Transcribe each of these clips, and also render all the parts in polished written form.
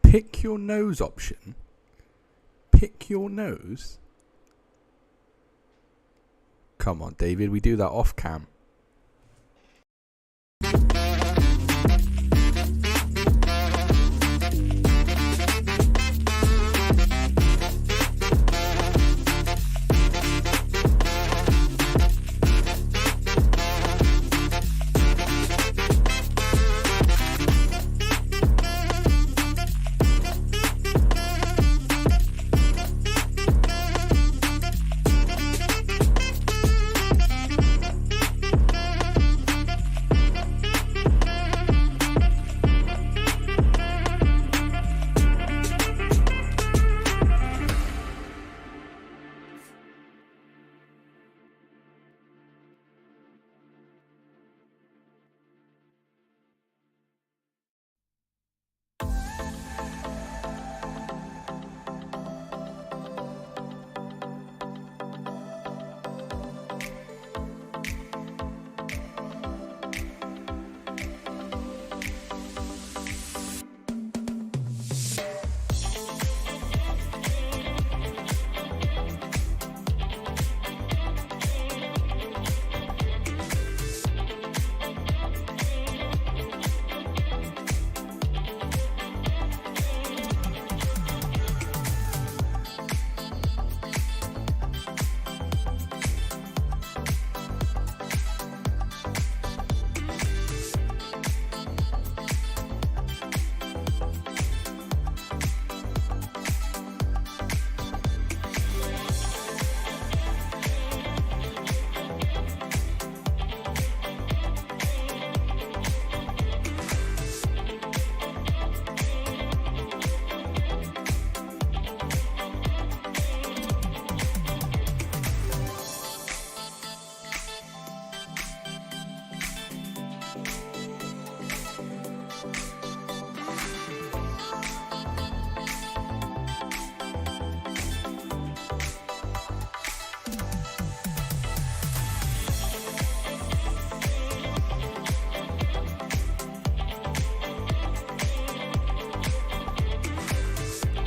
Pick your nose option. Pick your nose. Come on, David. We do that off cam.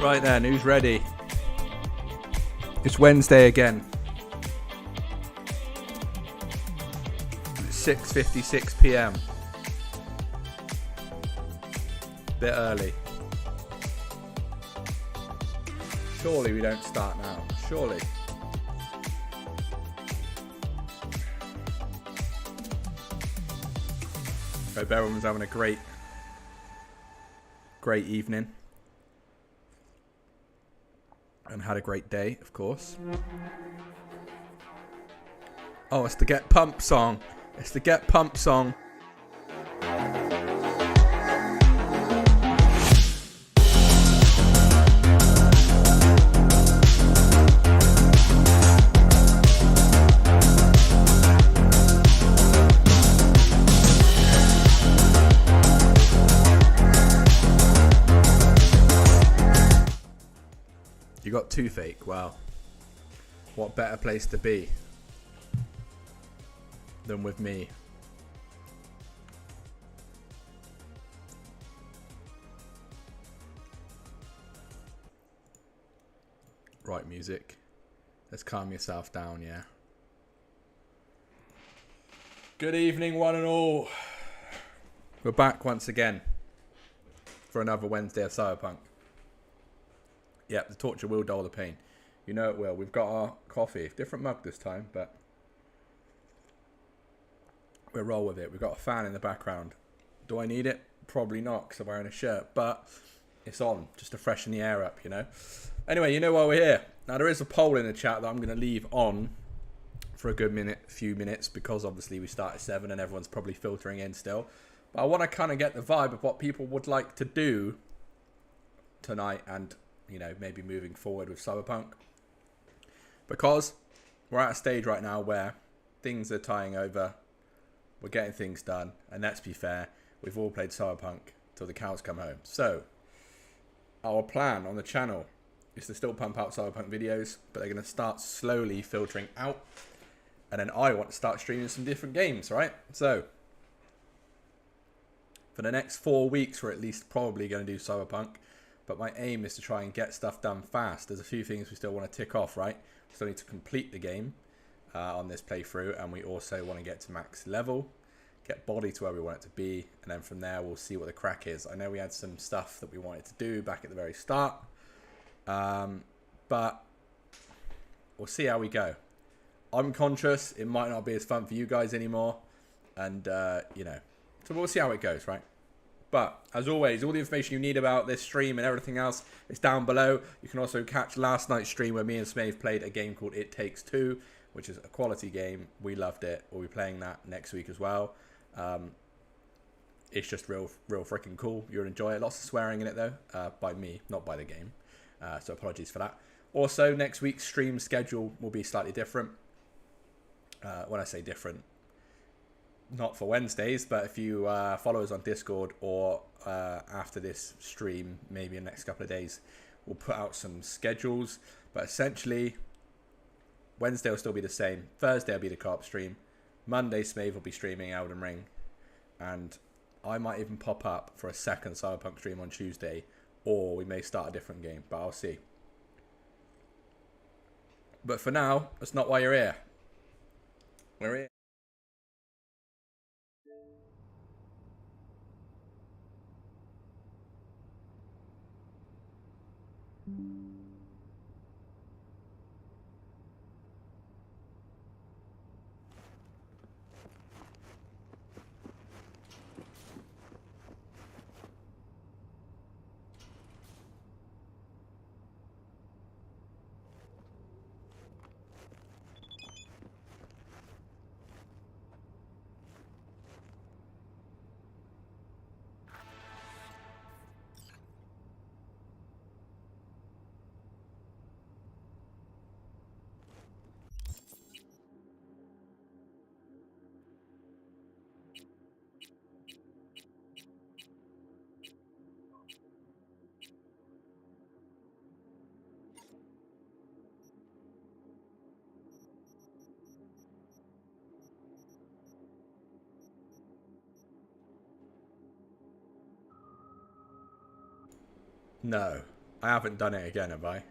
Right then, who's ready? It's Wednesday again. It's 6:56 p.m. Bit early. Surely we don't start now. Surely. Hope everyone's having a great evening. And had a great day, of course. Oh, it's the Get Pumped song. It's the Get Pumped song. You got toothache. Wow. What better place to be than with me? Right music. Let's calm yourself down, yeah. Good evening, one and all. We're back once again for another Wednesday of Cyberpunk. Yep, the torture will dull the pain. You know it will. We've got our coffee. Different mug this time, but we'll roll with it. We've got a fan in the background. Do I need it? Probably not, because I'm wearing a shirt, but it's on, just to freshen the air up, you know. Anyway, you know why we're here. Now, there is a poll in the chat that I'm going to leave on for a good few minutes, because obviously we start at 7 and everyone's probably filtering in still. But I want to kind of get the vibe of what people would like to do tonight and, you know, maybe moving forward with Cyberpunk. Because we're at a stage right now where things are tying over, we're getting things done, and let's be fair, we've all played Cyberpunk till the cows come home. So, our plan on the channel is to still pump out Cyberpunk videos, but they're going to start slowly filtering out. And then I want to start streaming some different games, right? So, for the next 4 weeks, we're at least probably going to do Cyberpunk. But my aim is to try and get stuff done fast. There's a few things we still want to tick off, right? We still need to complete the game on this playthrough. And we also want to get to max level, get body to where we want it to be. And then from there, we'll see what the crack is. I know we had some stuff that we wanted to do back at the very start. But we'll see how we go. I'm conscious it might not be as fun for you guys anymore, and you know, so we'll see how it goes, right? But as always, all the information you need about this stream and everything else is down below. You can also catch last night's stream where me and Smave played a game called It Takes Two, which is a quality game. We loved it. We'll be playing that next week as well. It's just real freaking cool. You'll enjoy it. Lots of swearing in it though, by me, not by the game. So apologies for that. Also, next week's stream schedule will be slightly different. When I say different, not for Wednesdays, but if you follow us on Discord or after this stream, maybe in the next couple of days, we'll put out some schedules. But essentially, Wednesday will still be the same. Thursday will be the co-op stream. Monday, Smave will be streaming Elden Ring. And I might even pop up for a second Cyberpunk stream on Tuesday. Or we may start a different game, but I'll see. But for now, that's not why you're here. We're here. No, I haven't done it again, have I?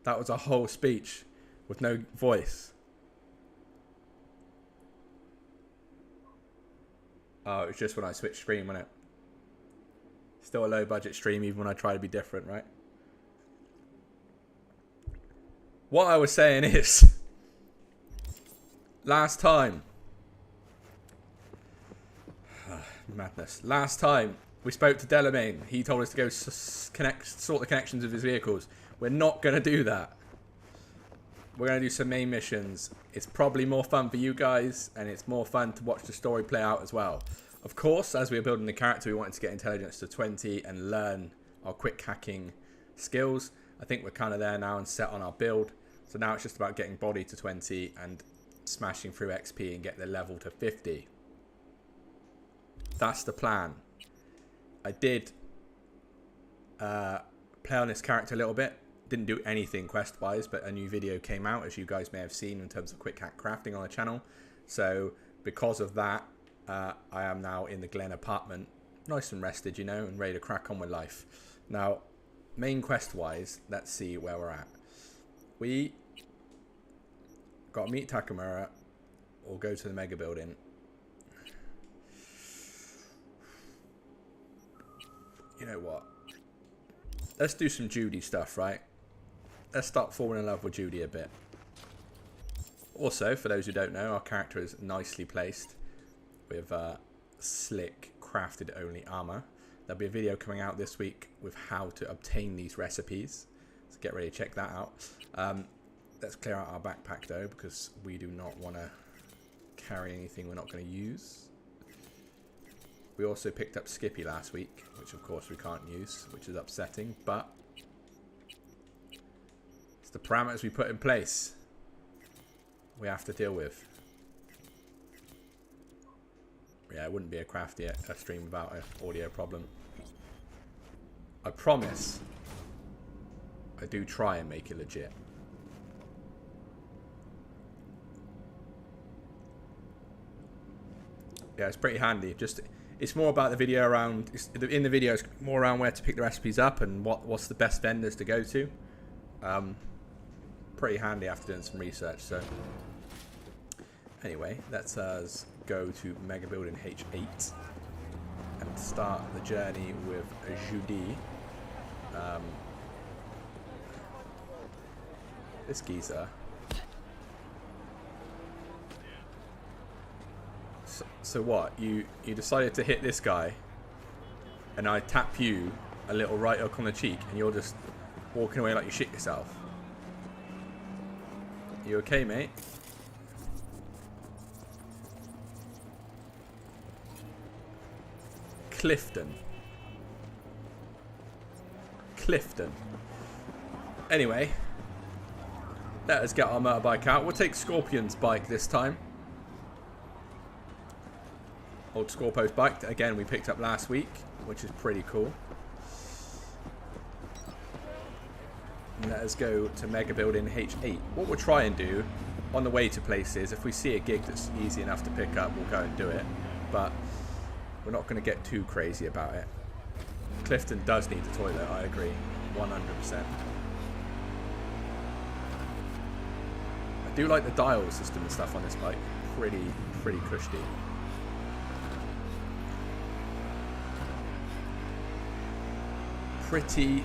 That was a whole speech with no voice. Oh, it was just when I switched screen, wasn't it? Still a low budget stream even when I try to be different, right? What I was saying is, last time, madness. Last time we spoke to Delamain, he told us to go sort the connections of his vehicles. We're not going to do that. We're going to do some main missions. It's probably more fun for you guys, and it's more fun to watch the story play out as well. Of course, as we were building the character, we wanted to get intelligence to 20 and learn our quick hacking skills. I think we're kind of there now and set on our build. So now it's just about getting body to 20 and smashing through XP and get the level to 50. That's the plan. I did play on this character a little bit. Didn't do anything quest-wise, but a new video came out, as you guys may have seen, in terms of quick hack crafting on the channel. So because of that, I am now in the Glen apartment, nice and rested, you know, and ready to crack on with life. Now, main quest-wise, let's see where we're at. We got to meet Takamura or go to the mega building. You know what? Let's do some Judy stuff, right? Let's start falling in love with Judy a bit. Also, for those who don't know, our character is nicely placed with slick, crafted only armor. There'll be a video coming out this week with how to obtain these recipes. So get ready to check that out. Let's clear out our backpack though, because we do not want to carry anything we're not going to use. We also picked up Skippy last week, which of course we can't use, which is upsetting, but it's the parameters we put in place we have to deal with. Yeah, it wouldn't be a crafty stream without an audio problem. I promise I do try and make it legit. Yeah, it's pretty handy. Just it's more about the video around in the video. It's more around where to pick the recipes up and what's the best vendors to go to. Pretty handy after doing some research. So anyway, let's go to Mega Building H8 and start the journey with Judy. This geezer. So what? You decided to hit this guy, and I tap you a little right hook on the cheek, and you're just walking away like you shit yourself. You okay, mate? Clifton. Anyway, let us get our motorbike out. We'll take Scorpion's bike this time. Old Scorpo's bike that again we picked up last week, which is pretty cool. And let us go to Mega Building H8. What we'll try and do on the way to places, if we see a gig that's easy enough to pick up, we'll go and do it. But we're not going to get too crazy about it. Clifton does need the toilet, I agree. 100%. I do like the dial system and stuff on this bike. Pretty cushy. Pretty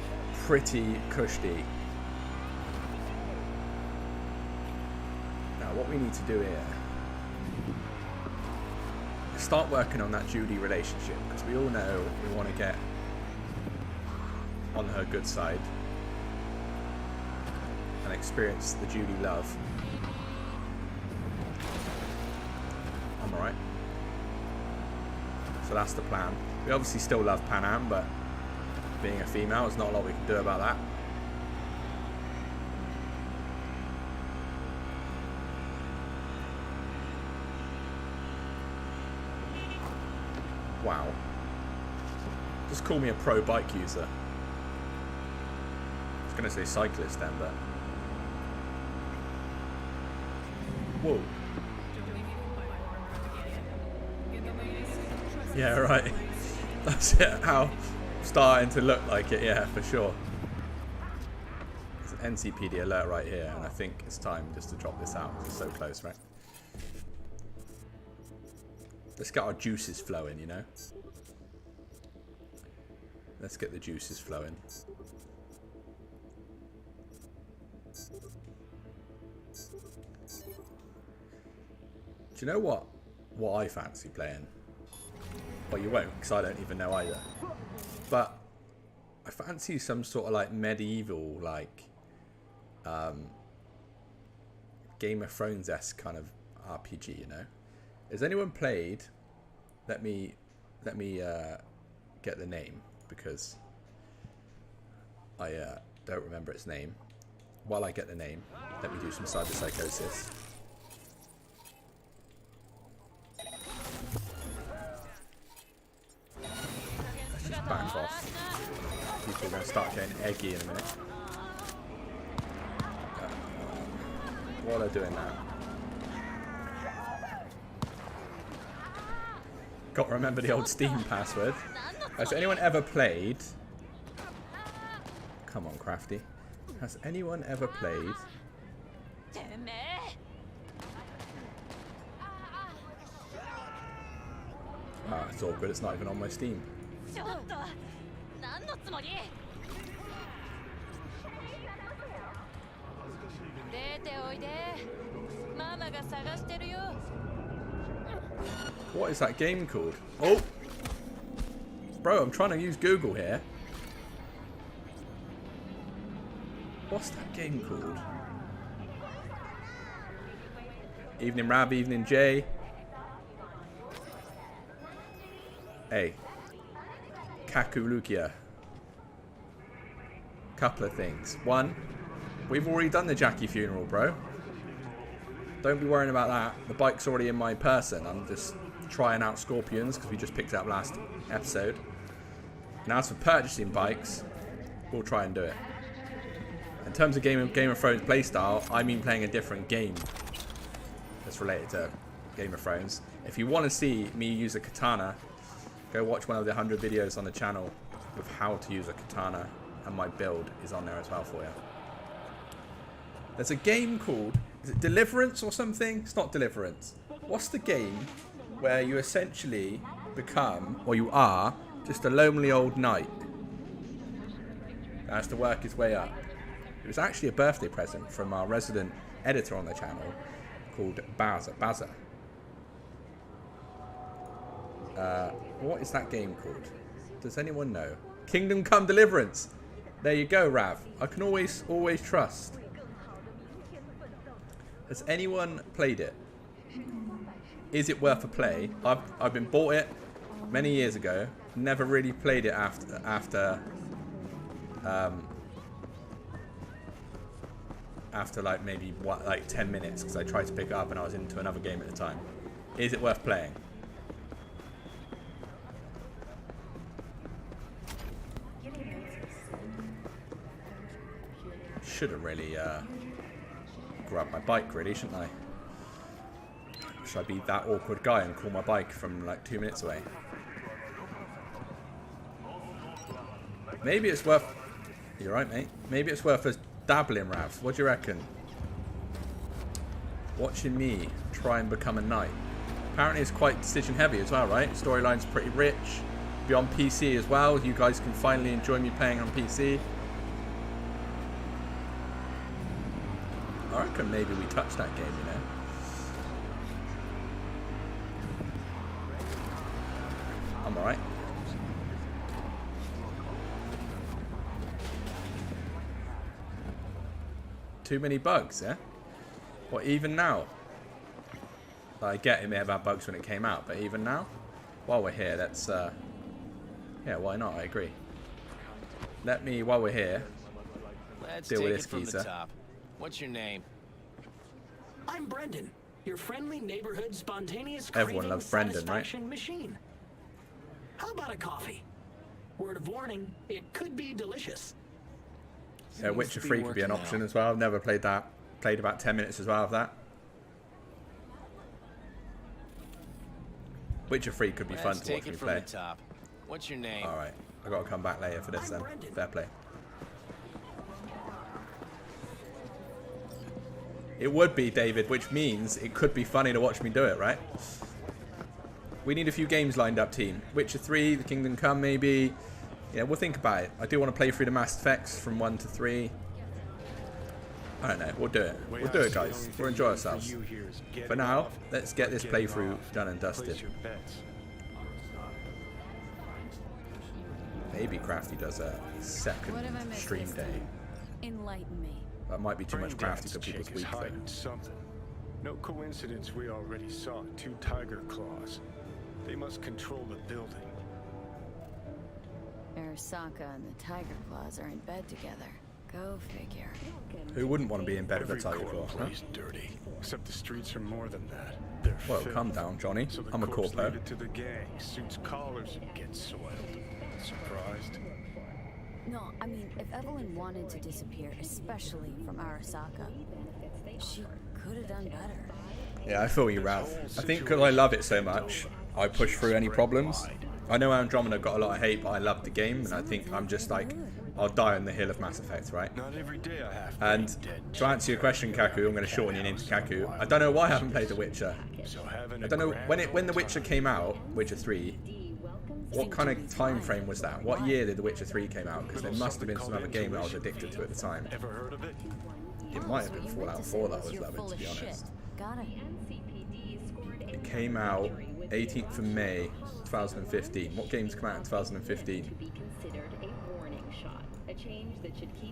cushy. Now what we need to do here is start working on that Judy relationship, because we all know we want to get on her good side and experience the Judy love. I'm alright. So that's the plan. We obviously still love Pan Am, but being a female, there's not a lot we can do about that. Wow. Just call me a pro bike user. I was going to say cyclist then, but... Whoa. Yeah, right. That's it. How... Starting to look like it, yeah, for sure. There's an NCPD alert right here, and I think it's time just to drop this out. It's so close, right? Let's get our juices flowing, you know? Let's get the juices flowing. Do you know what I fancy playing? Well, you won't, because I don't even know either. But I fancy some sort of like medieval, like Game of Thrones-esque kind of RPG, you know? Has anyone played? Let me get the name, because I don't remember its name. While I get the name, let me do some cyber psychosis. Back off. People are going to start getting eggy in a minute. What are they doing now? Got to remember the old Steam password. Has anyone ever played... Come on, Crafty. Has anyone ever played Ah, it's all good. It's not even on my Steam. What is that game called? Oh! Bro, I'm trying to use Google here. What's that game called? Evening Rab, evening Jay. Hey. Kakulukia. Couple of things. One, we've already done the Jackie funeral, bro. Don't be worrying about that. The bike's already in my person. I'm just trying out Scorpions because we just picked it up last episode. Now as for purchasing bikes, we'll try and do it. In terms of Game of Thrones playstyle, I mean playing a different game that's related to Game of Thrones. If you want to see me use a katana, go watch one of the 100 videos on the channel with how to use a katana, and my build is on there as well for you. There's a game called, is it Deliverance or something? It's not Deliverance. What's the game where you essentially become, or you are, just a lonely old knight that has to work his way up? It was actually a birthday present from our resident editor on the channel called Baza. What is that game called? Does anyone know? Kingdom Come Deliverance. There you go, Rav. I can always trust. Has anyone played it? Is it worth a play? I've been bought it many years ago. Never really played it after like maybe 10 minutes because I tried to pick it up and I was into another game at the time. Is it worth playing? Should have really grabbed my bike, really, shouldn't I? Should I be that awkward guy and call my bike from like 2 minutes away? Maybe it's worth... You're right, mate. Maybe it's worth us dabbling, Ravs. What do you reckon? Watching me try and become a knight. Apparently it's quite decision heavy as well, right? Storyline's pretty rich. Be on PC as well. You guys can finally enjoy me playing on PC. I reckon maybe we touch that game, you know? I'm alright. Too many bugs, yeah? What, even now? I get it may have had bugs when it came out, but even now? While we're here, let's... yeah, why not? I agree. Let me, while we're here, deal with this geezer. What's your name? I'm Brendan, your friendly neighborhood spontaneous Everyone loves Brendan, right? Machine. How about a coffee? Word of warning, it could be delicious. Yeah, Witcher 3 could be an option as well. I've never played that. Played about 10 minutes as well of that. Witcher 3 could be fun to watch me play. What's your name? Alright, I've got to come back later for this then. Fair play. It would be, David, which means it could be funny to watch me do it, right? We need a few games lined up, team. Witcher 3, The Kingdom Come, maybe. Yeah, we'll think about it. I do want to play through the Mass Effects from 1 to 3. I don't know. We'll do it. We'll do it, guys. We'll enjoy ourselves. For now, let's get this playthrough done and dusted. Maybe Crafty does a second stream day. Enlighten me. That might be too much Crafty for people's week, though. Something. No coincidence we already saw 2 tiger claws. They must control the building. Arasaka and the Tiger Claws are in bed together. Go figure. Who wouldn't want to be in bed with a Tiger Claw? Huh? Dirty. Except the streets are more than that. They're well, filth. calm down, Johnny. So I'm a corpo. Leave it to the gang. Suits collars and gets soiled. Surprised? No, I mean, if Evelyn wanted to disappear, especially from Arasaka, she could have done better. Yeah, I feel you, Ralph. I think because I love it so much, I push through any problems. I know Andromeda got a lot of hate, but I love the game, and I think I'm just like, I'll die on the hill of Mass Effect, right? Not every day I have And to answer your question, Kaku, I'm going to shorten your name to Kaku. I don't know why I haven't played The Witcher. So having I don't know when The Witcher came out, Witcher 3. What kind of time frame was that? What year did The Witcher 3 came out? Because there must have been some other game that I was addicted to at the time. Ever heard of it? It might have been Fallout 4 that I was loving, to be honest. Got it. It came out 18th of May 2015. What games came out in 2015?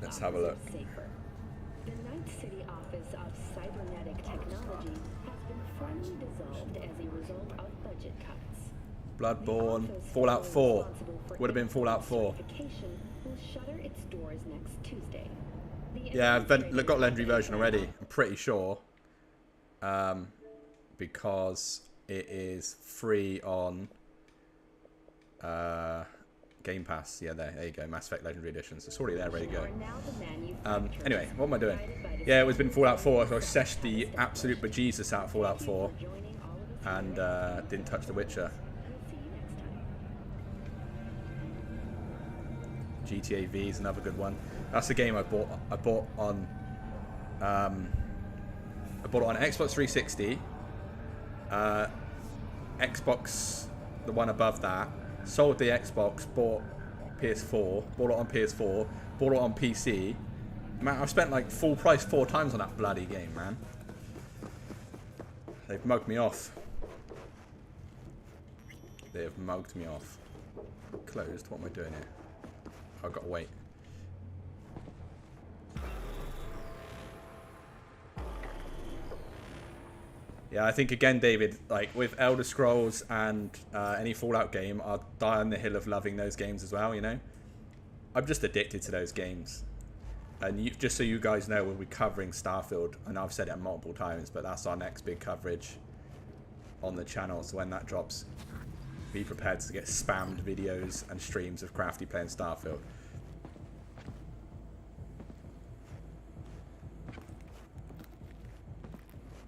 Let's have a look. The Night City Office of Cybernetic Technology has been formally dissolved as a result of budget cuts. Bloodborne, Fallout 4. Would have been Fallout 4. Will shutter its doors next Tuesday. Yeah, I've got legendary version already. I'm pretty sure. Because it is free on Game Pass. Yeah, there you go. Mass Effect Legendary Edition. So it's already there, ready to go. Anyway, what am I doing? Yeah, it was been Fallout 4. So I seshed the absolute bejesus out of Fallout 4. And didn't touch The Witcher. GTA V is another good one. That's the game I bought on Xbox 360, Xbox, the one above that. Sold the Xbox, bought PS4, bought it on PS4, bought it on PC. Man, I've spent like full price 4 times on that bloody game, man. They've mugged me off. They have mugged me off. Closed. What am I doing here? I've got to wait. Yeah, I think again, David, like with Elder Scrolls and any Fallout game, I'll die on the hill of loving those games as well, you know? I'm just addicted to those games. And just so you guys know, we'll be covering Starfield. I know I've said it multiple times, but that's our next big coverage on the channel. So when that drops, be prepared to get spammed videos and streams of Crafty playing Starfield.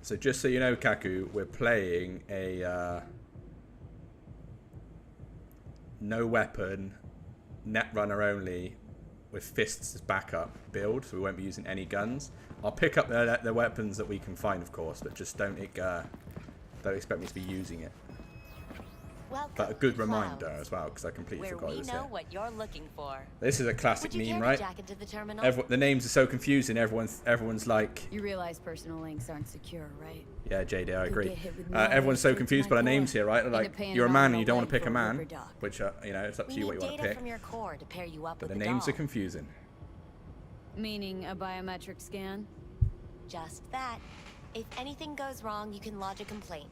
So just so you know, Kaku, we're playing a no weapon, netrunner only, with fists as backup build. So we won't be using any guns. I'll pick up the weapons that we can find, of course, but just don't expect me to be using it. Welcome But a good to reminder Clouds, as well, because I completely where forgot it we was know here. what you're looking for. This is a classic Would you meme, care right? to jack into the terminal? The names are so confusing. Everyone's like, You realize personal links aren't secure, right? yeah, JD, I Could agree. get hit with knowledge Everyone's so through confused by the my names core. here, right? End Like, up paying you're a an man arm and and you a don't want to leg pick a for a man, rubber duck. which, you know, it's up to We you what need you want to data pick. from your core to pair you up But the with names are doll. confusing. Meaning a biometric scan? Just that. If anything goes wrong, you can lodge a complaint.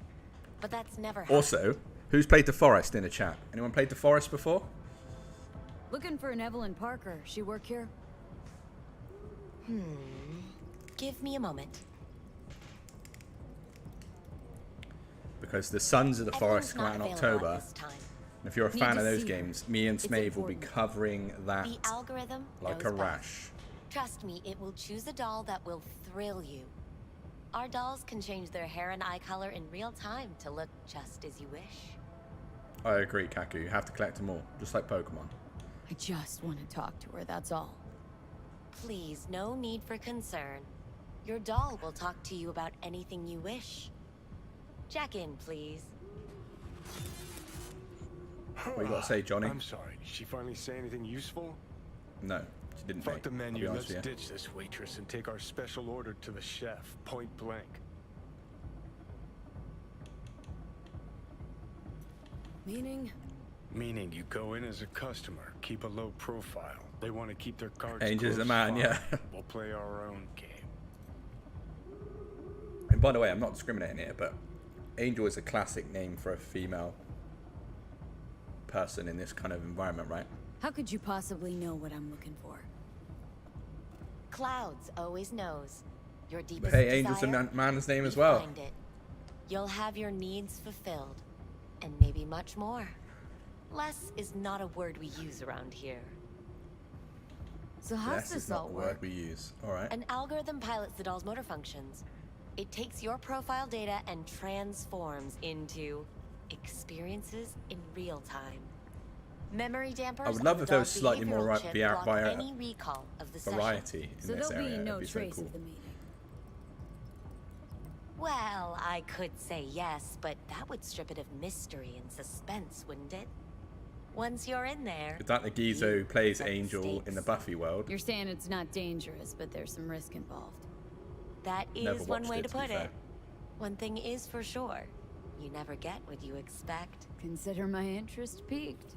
But that's never happened. Also, who's played The Forest in the chat? Anyone played The Forest before? Looking for an Evelyn Parker. She work here? Give me a moment. Because the Sons of the Forest come out in Evelyn's not available October. at this time. And if you're a Need fan to of those see her. games, me and It's Smave will be important. covering that The algorithm like knows a best. rash. Trust me, it will choose a doll that will thrill you. Our dolls can change their hair and eye color in real time to look just as you wish. I agree, Kaku. You have to collect them all, just like Pokemon. I just want to talk to her, that's all. Please, no need for concern. Your doll will talk to you about anything you wish. Jack in, please. What you got to say, Johnny? I'm sorry. Did she finally say anything useful? No, she didn't. Fuck mate. the I'll be menu. honest Let's with you. ditch this waitress and take our special order to the chef, point blank. Meaning? Meaning you go in as a customer, keep a low profile. They want to keep their cards Angel's close the man, by. yeah. We'll play our own game. And by the way, I'm not discriminating here, but Angel is a classic name for a female person in this kind of environment, right? How could you possibly know what I'm looking for? Clouds always knows. Your But deepest hey, Angel's a desire, man's name we as well. find it. You'll have your needs fulfilled, and maybe much more. Less is not a word we use around here. So how's Yes, this it's not all the work? word we use. All right. An algorithm pilots the doll's motor functions. It takes your profile data and transforms into experiences in real time. Memory dampers I would love on if the there was dog's slightly more behavioral chip block any recall of the session. variety in So this there'll area. be no It'd be so trace cool. of the meeting. Well, I could say yes, but that would strip it of mystery and suspense, wouldn't it? Once you're in there... Is that the geezer who plays set the Angel in the stakes. Buffy world? You're saying it's not dangerous, but there's some risk involved. That Never is one watched way it, to to be put fair. it. One thing is for sure. You never get what you expect. Consider my interest piqued.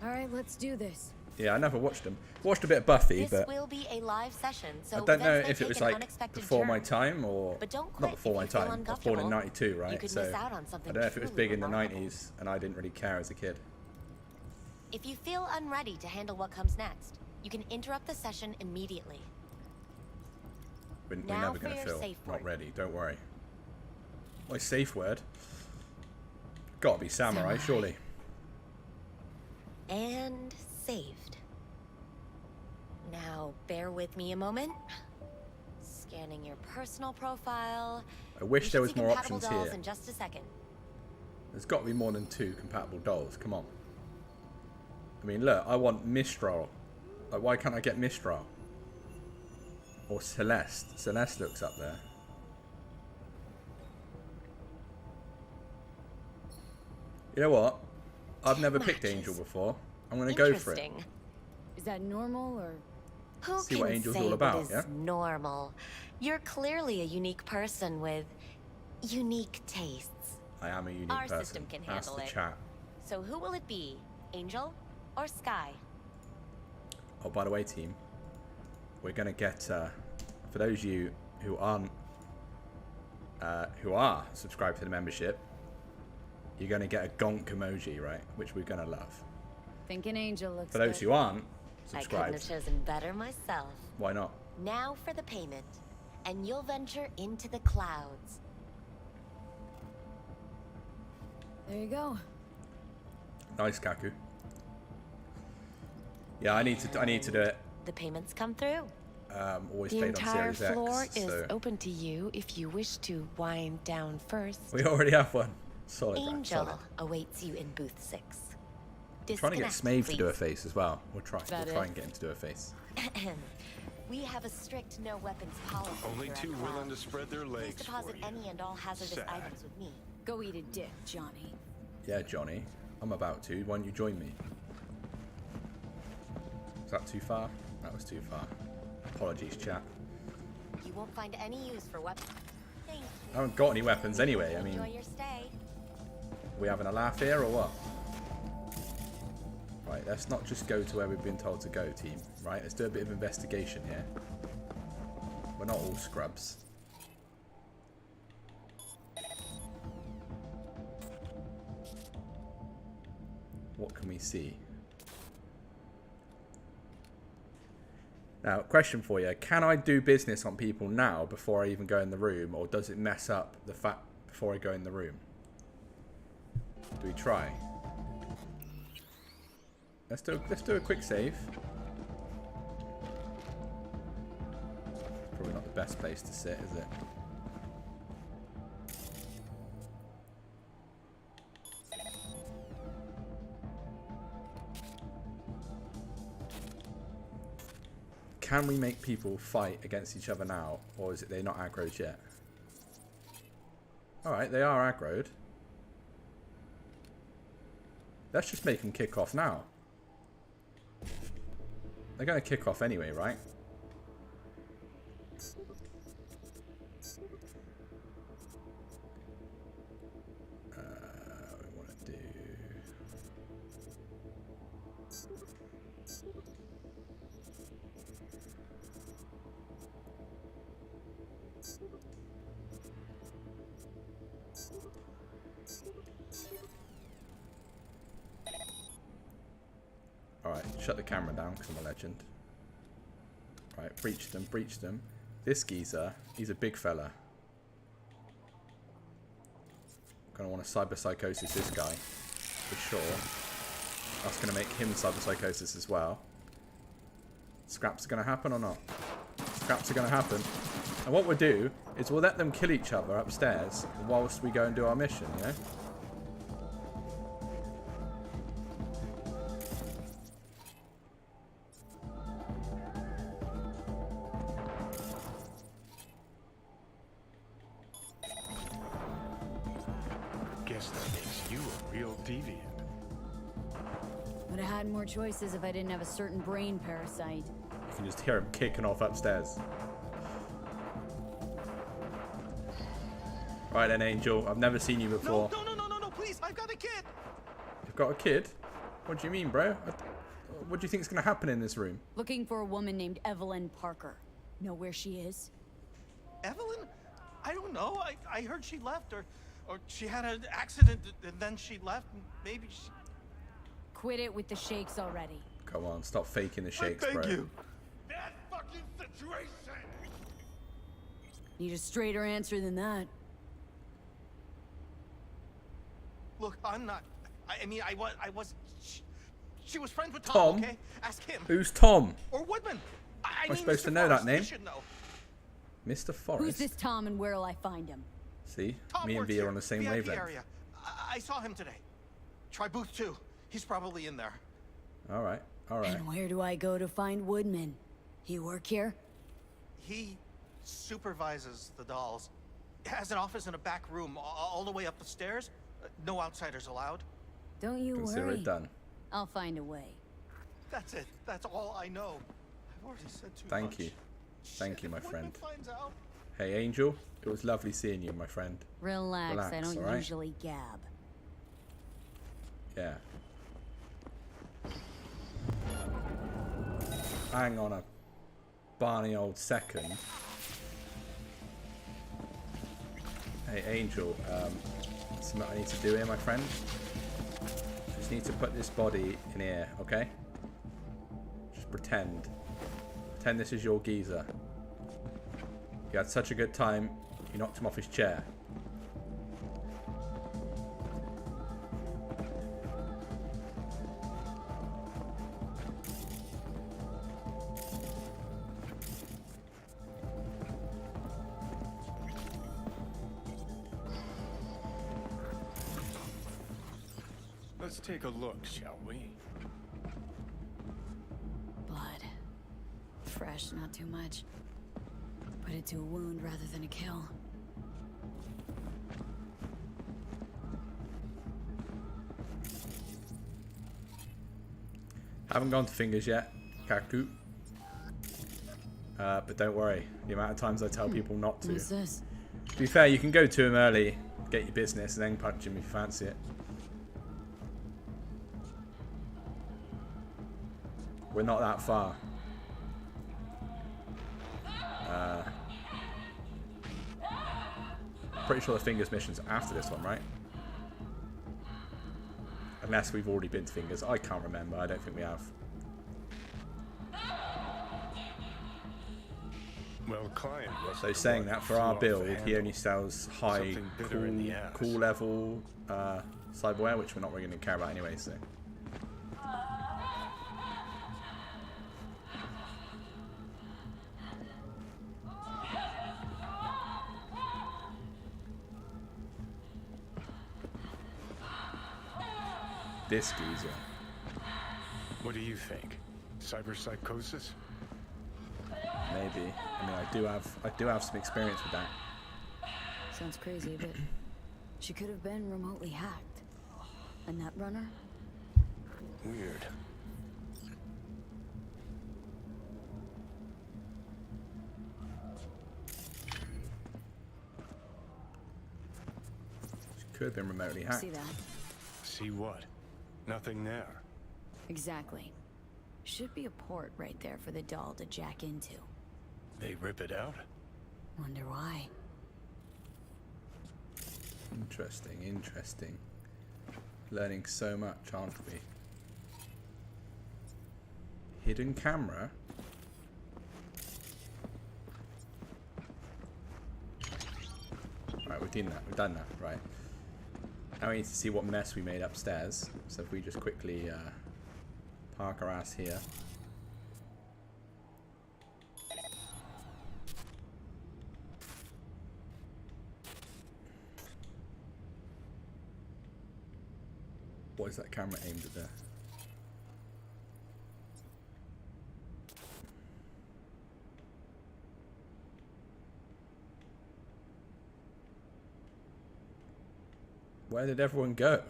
All right, let's do this. Yeah, I never watched them. Watched a bit of Buffy, This but will be a live session, so I don't know events may if it take was an like unexpected before my turn. time or But don't not quit before if my you feel time. I was born in uncomfortable. '92, right? You could So miss out on I something don't know if it was truly big in the remarkable. '90s, and I didn't really care as a kid. If you feel unready to handle what comes next, you can interrupt the session immediately. We're Now never for gonna your feel safe not word. ready. Don't worry. My safe word. Gotta be samurai, surely. And saved. Now, bear with me a moment. Scanning your personal profile. I wish You there should was see more compatible options dolls here. in just a second. There's got to be more than 2 compatible dolls. Come on. I mean, look, I want Mistral. Like, why can't I get Mistral? Or Celeste. Celeste looks up there. You know what? I've never picked Matches. Angel before. I'm going to go for it. Interesting. Is that normal or? Who See can what Angel's say all about, what is yeah? normal? You're clearly a unique person with unique tastes. I am a unique Our person. system can That's handle the it. chat. So who will it be? Angel or Sky? Oh, by the way, team, we're going to get, for those of you who aren't, who are subscribed to the membership, you're going to get a gonk emoji, right? Which we're going to love. Thinking Angel looks For those good. who aren't I couldn't have subscribed, chosen better myself. why not? Now for the payment, and you'll venture into the clouds. There you go. Nice, Kaku. Yeah, I need to do it. The payments come through. Always The played on entire Series floor X, is so open to you if you wish to wind down first. we already have one. Solid, right? Angel Solid. awaits you in booth 6. I'm trying to get Disconnect, Smave to do a please. face as well. We'll try. That We'll try it? and get him to do a face. We have a strict no weapons policy. Only here at two willing Cloud. to spread their Please legs deposit for you. any and all hazardous Sad. items with me. Go eat a dick, Johnny. Yeah, Johnny. I'm about to. Why don't you join me? Is that too far? That was too far. Apologies, chat. You won't find any use for weapons. Thank you. I haven't got any weapons anyway. I mean, Enjoy your stay. we having a laugh here or what? Right, let's not just go to where we've been told to go, team. Right, let's do a bit of investigation here. We're not all scrubs. What can we see? Now, question for you. Can I do business on people now before I even go in the room, or does it mess up the fact before I go in the room? Do we try? Let's do a quick save. Probably not the best place to sit, is it? Can we make people fight against each other now, or is it they're not aggroed yet? Alright, they are aggroed. Let's just make them kick off now. They're going to kick off anyway, right? We want to do... Alright, shut the camera down because I'm a legend. Right, breach them, breach them. This geezer, he's a big fella. Gonna want to cyberpsychosis this guy, for sure. That's gonna make him cyberpsychosis as well. Scraps are gonna happen or not? Scraps are gonna happen. And what we'll do is we'll let them kill each other upstairs whilst we go and do our mission, you know? guess that makes you a real deviant. Would have had more choices if I didn't have a certain brain parasite. You can just hear him kicking off upstairs. Right then, Angel. I've never seen you before. No, please, I've got a kid. You've got a kid? What do you mean, bro? What do you think is going to happen in this room? Looking for a woman named Evelyn Parker. Know where she is? Evelyn? I don't know. I heard she left, or she had an accident and then she left. Maybe she... Quit it with the shakes already. Come on, stop faking the shakes, I beg bro. you. Bad fucking situation. Need a straighter answer than that. Look, I'm not. I mean, I was. She was friends with Tom? Okay, ask him. Who's Tom? Or Woodman. I Am I mean, supposed Mr. to know that Forrest, name? you should know. Mr. Who's Forrest. this Tom and where'll I find him? See? Tom Me and works V are here, on the same VIP wavelength. area. I saw him today. Try booth 2. He's probably in there. Alright, alright. And where do I go to find Woodman? He work here? He supervises the dolls. Has an office in a back room, all the way up the stairs. No outsiders allowed. Don't you Consider worry. it done. I'll find a way. That's it. That's all I know. I've already said too much. Thank you. Thank you, my If Woodman friend. finds out, Hey, Angel. It was lovely seeing you, my friend. Relax, I Relax, don't alright? usually gab. Yeah. Hang on a barney old second. Hey, Angel. Something I need to do here, my friend. Just need to put this body in here, okay? Just pretend. Pretend this is your geezer. You had such a good time, you knocked him off his chair. Let's take a look, shall we? Blood. Fresh, not too much. Put it to a wound rather than a kill. Haven't gone to fingers yet, Kaku. But don't worry, the amount of times I tell people not to. Who's this? To be fair, you can go to him early, get your business, and then punch him if you fancy it. We're not that far. Pretty sure the fingers mission's after this one, right? Unless we've already been to fingers. I can't remember. I don't think we have. Well, client was So the saying one that who for our flew off build, the he handle. only sells high, Something bitter in the ass. cool level cyberware, which we're not really going to care about anyway. So. This geezer. What do you think? Cyberpsychosis? Maybe. I mean, I do have some experience with that. Sounds crazy, but she could have been remotely hacked. A nut runner? Weird. She could have been remotely hacked. See that? See what? Nothing there. Exactly. Should be a port right there for the doll to jack into. They rip it out? Wonder why. Interesting, interesting. Learning so much, aren't we? Hidden camera? Right, we've done that. We've done that. Right. Now we need to see what mess we made upstairs. So if we just quickly park our ass here. What is that camera aimed at there? Where did everyone go?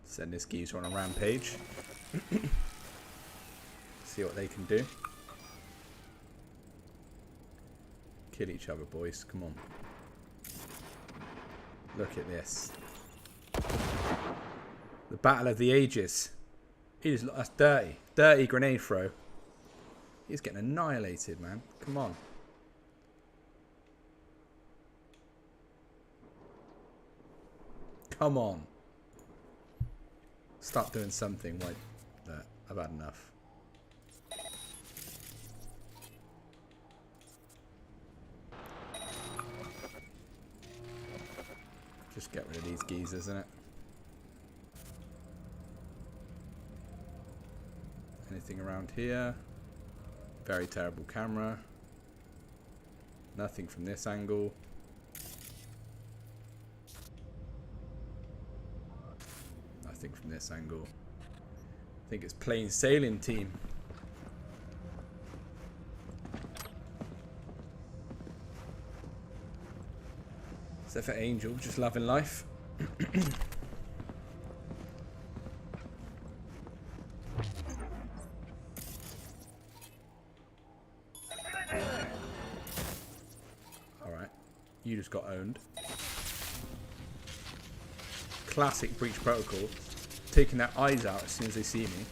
Send this geezer on a rampage. See what they can do. Kill each other, boys. Come on. Look at this. The battle of the ages. That's dirty. Dirty grenade throw. He's getting annihilated, man. Come on. Come on. Stop doing something like that. I've had enough. Just get rid of these geezers, innit? Anything around here? Very terrible camera. Nothing from this angle. Nothing from this angle. I think it's plain sailing, team. Except for Angel, just loving life. Alright, you just got owned. Classic breach protocol. Taking their eyes out as soon as they see me.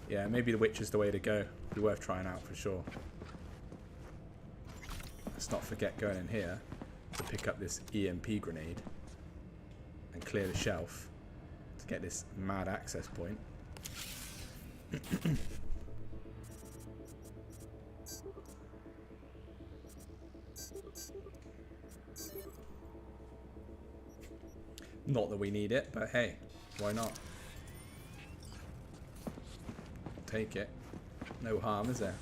Yeah, maybe the witch is the way to go. Be worth trying out for sure. Let's not forget going in here to pick up this EMP grenade and clear the shelf to get this mad access point. Not that we need it, but hey, why not? Take it. No harm, is there?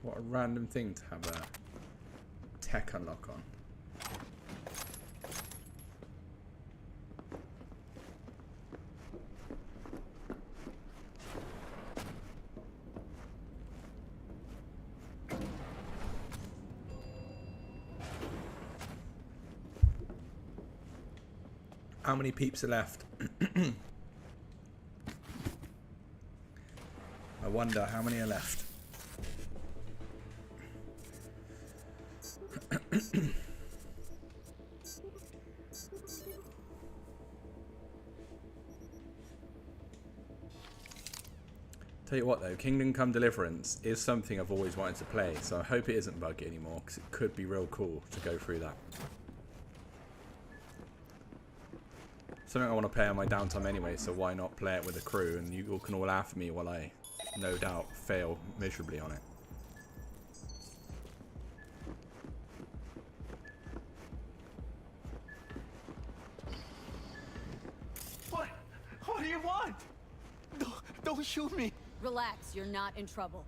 What a random thing to have a tech unlock on. How many peeps are left? I wonder how many are left. Tell you what though, Kingdom Come Deliverance is something I've always wanted to play, so I hope it isn't buggy anymore, because it could be real cool to go through that. Something I want to play on my downtime anyway, so why not play it with a crew, and you all can all laugh at me while I, no doubt, fail miserably on it. What do you want? Don't shoot me. Relax, you're not in trouble.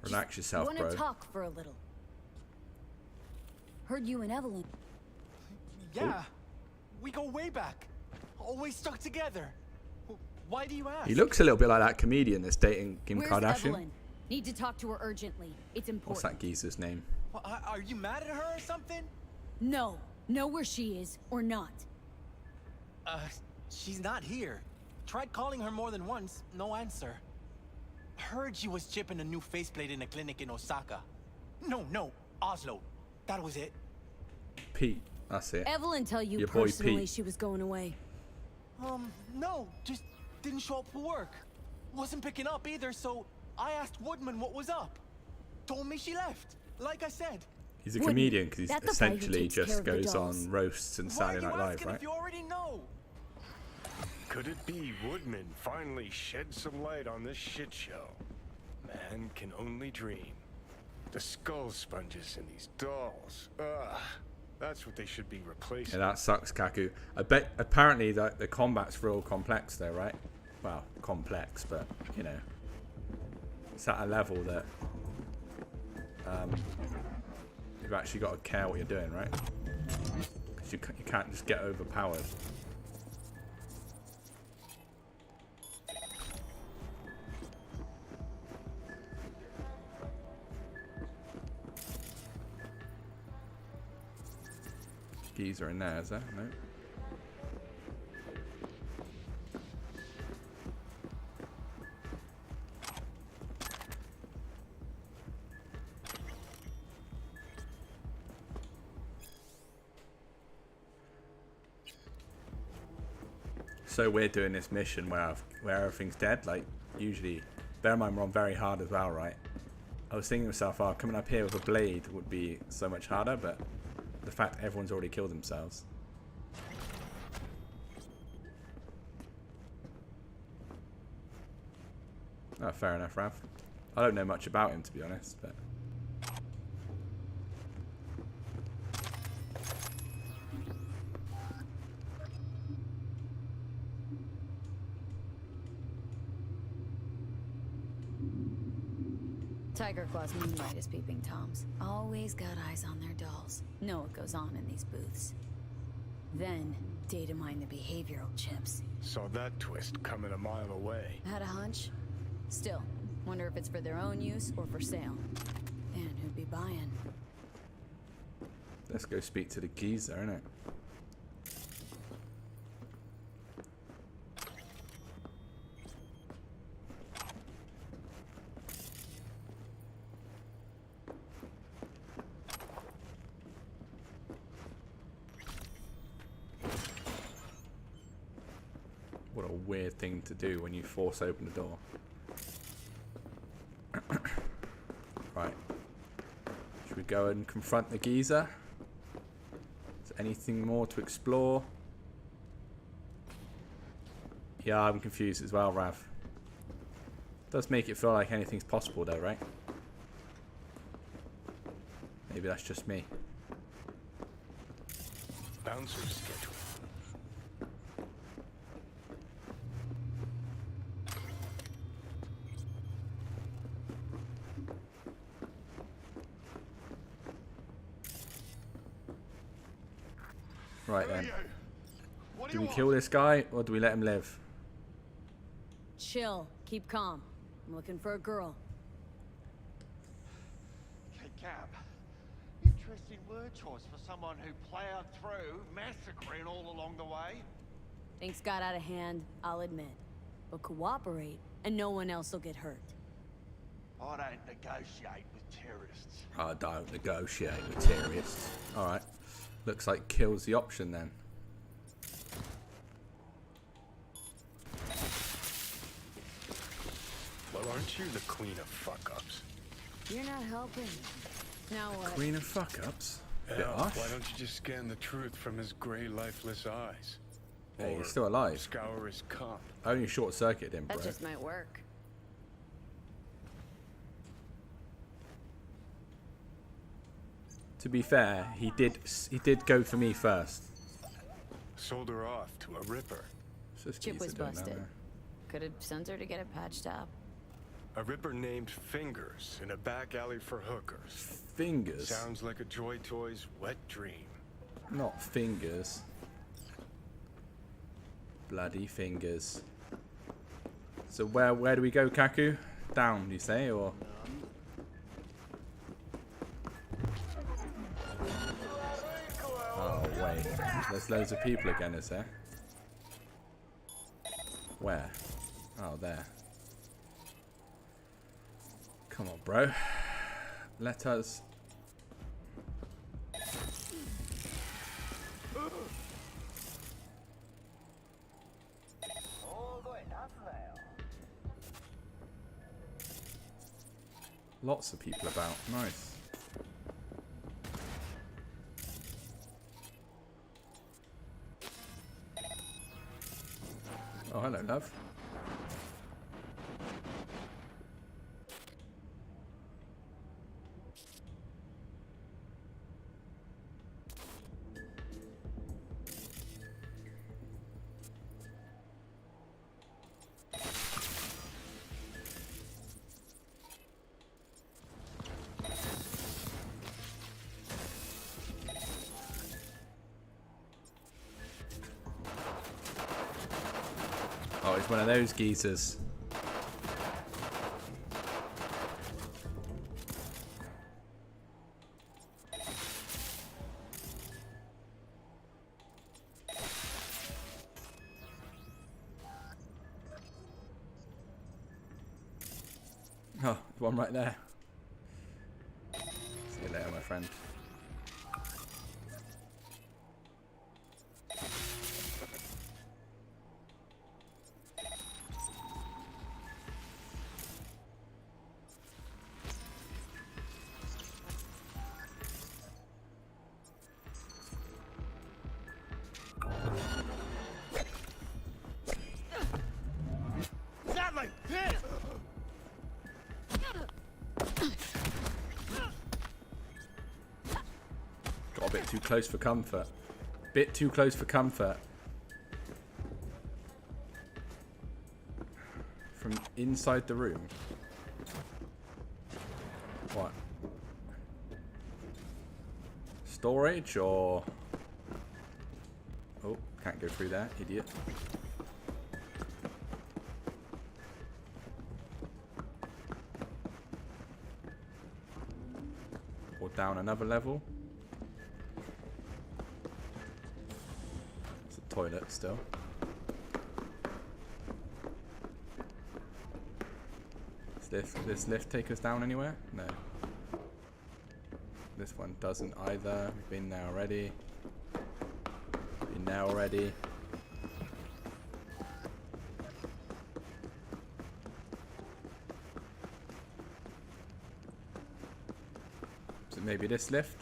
Relax yourself, bro. I want to talk for a little. Heard you and Evelyn. Yeah, we go way back. Always stuck together. Why do you ask? He looks a little bit like that comedian that's dating Kim Where's Kardashian. Evelyn? Need to talk to her urgently. It's important. What's that geezer's name? Well, are you mad at her or something? No. Know where she is or not. She's not here. Tried calling her more than once, no answer. Heard she was chipping a new faceplate in a clinic in Osaka. No, Oslo. That was it. Pete, that's it. Evelyn tell you Your boy personally Pete. she was going away. No, just didn't show up for work. Wasn't picking up either, so I asked Woodman what was up. told me she left. Like I said. He's a Wouldn't. comedian because That's he's the guy who essentially takes care just of the goes dolls. on roasts and Why are Saturday you Night Live, asking right? if you already know? Could it be Woodman finally shed some light on this shit show? Man can only dream. The skull sponges in these dolls. Ugh. That's what they should be replacing. Yeah, that sucks, Kaku. I bet apparently the combat's real complex though, right? Well, complex, but you know, it's at a level that you've actually got to care what you're doing, right? Because you can't just get overpowered. Geezer in there, is there? No. So we're doing this mission where everything's dead. Like usually, bear in mind we're on very hard as well, right? I was thinking to myself, oh, coming up here with a blade would be so much harder, but the fact everyone's already killed themselves. Oh, fair enough, Rav. I don't know much about him, to be honest, but... Tiger Claw's moonlight is peeping Toms. Always got eyes on their dolls. Know what goes on in these booths. Then, data mine the behavioral chips. Saw that twist coming a mile away. Had a hunch? Still, wonder if it's for their own use or for sale. And who'd be buying? Let's go speak to the geezer, innit? What a weird thing to do when you force open the door. Right. Should we go and confront the geezer? Is there anything more to explore? Yeah, I'm confused as well, Rav. Does make it feel like anything's possible though, right? Maybe that's just me. Bouncer schedule. Right then. Do we kill this guy or do we let him live? Chill. Keep calm. I'm looking for a girl. Okay, Cap. Interesting word choice for someone who plowed through, massacring all along the way. Things got out of hand, I'll admit. But cooperate, and no one else will get hurt. I don't negotiate with terrorists. I don't negotiate with terrorists. Alright. Looks like kill's the option then. Well, aren't you the queen of fuck-ups? You're not helping. Now what? Queen of fuck-ups? Bit Hell, harsh. why don't you just scan the truth from his grey, lifeless eyes? Hey, Or he's still alive. scour his comp. I only short-circuited him, bro. That just might work. To be fair, he did go for me first. Sold her off to a ripper. So this Chip geezer was doing down busted. there. Could have sent her to get it patched up. A ripper named Fingers in a back alley for hookers. Fingers? Sounds like a Joy Toy's wet dream. Not fingers. Bloody fingers. So where do we go, Kaku? Down, you say, or? Oh wait, there's loads of people again, is there? Where? Oh, there. Come on, bro. Let us. Lots of people about. Nice. Oh, hello, love. Oh, he's one of those geezers. Oh, one right there. See you later, my friend. Not like this! Got a bit too close for comfort. Bit too close for comfort. From inside the room. What? Storage or... Oh, can't go through there, idiot. Or down another level. It's a toilet still. Does this lift take us down anywhere? No. This one doesn't either. We've been there already. Been there already. So maybe this lift?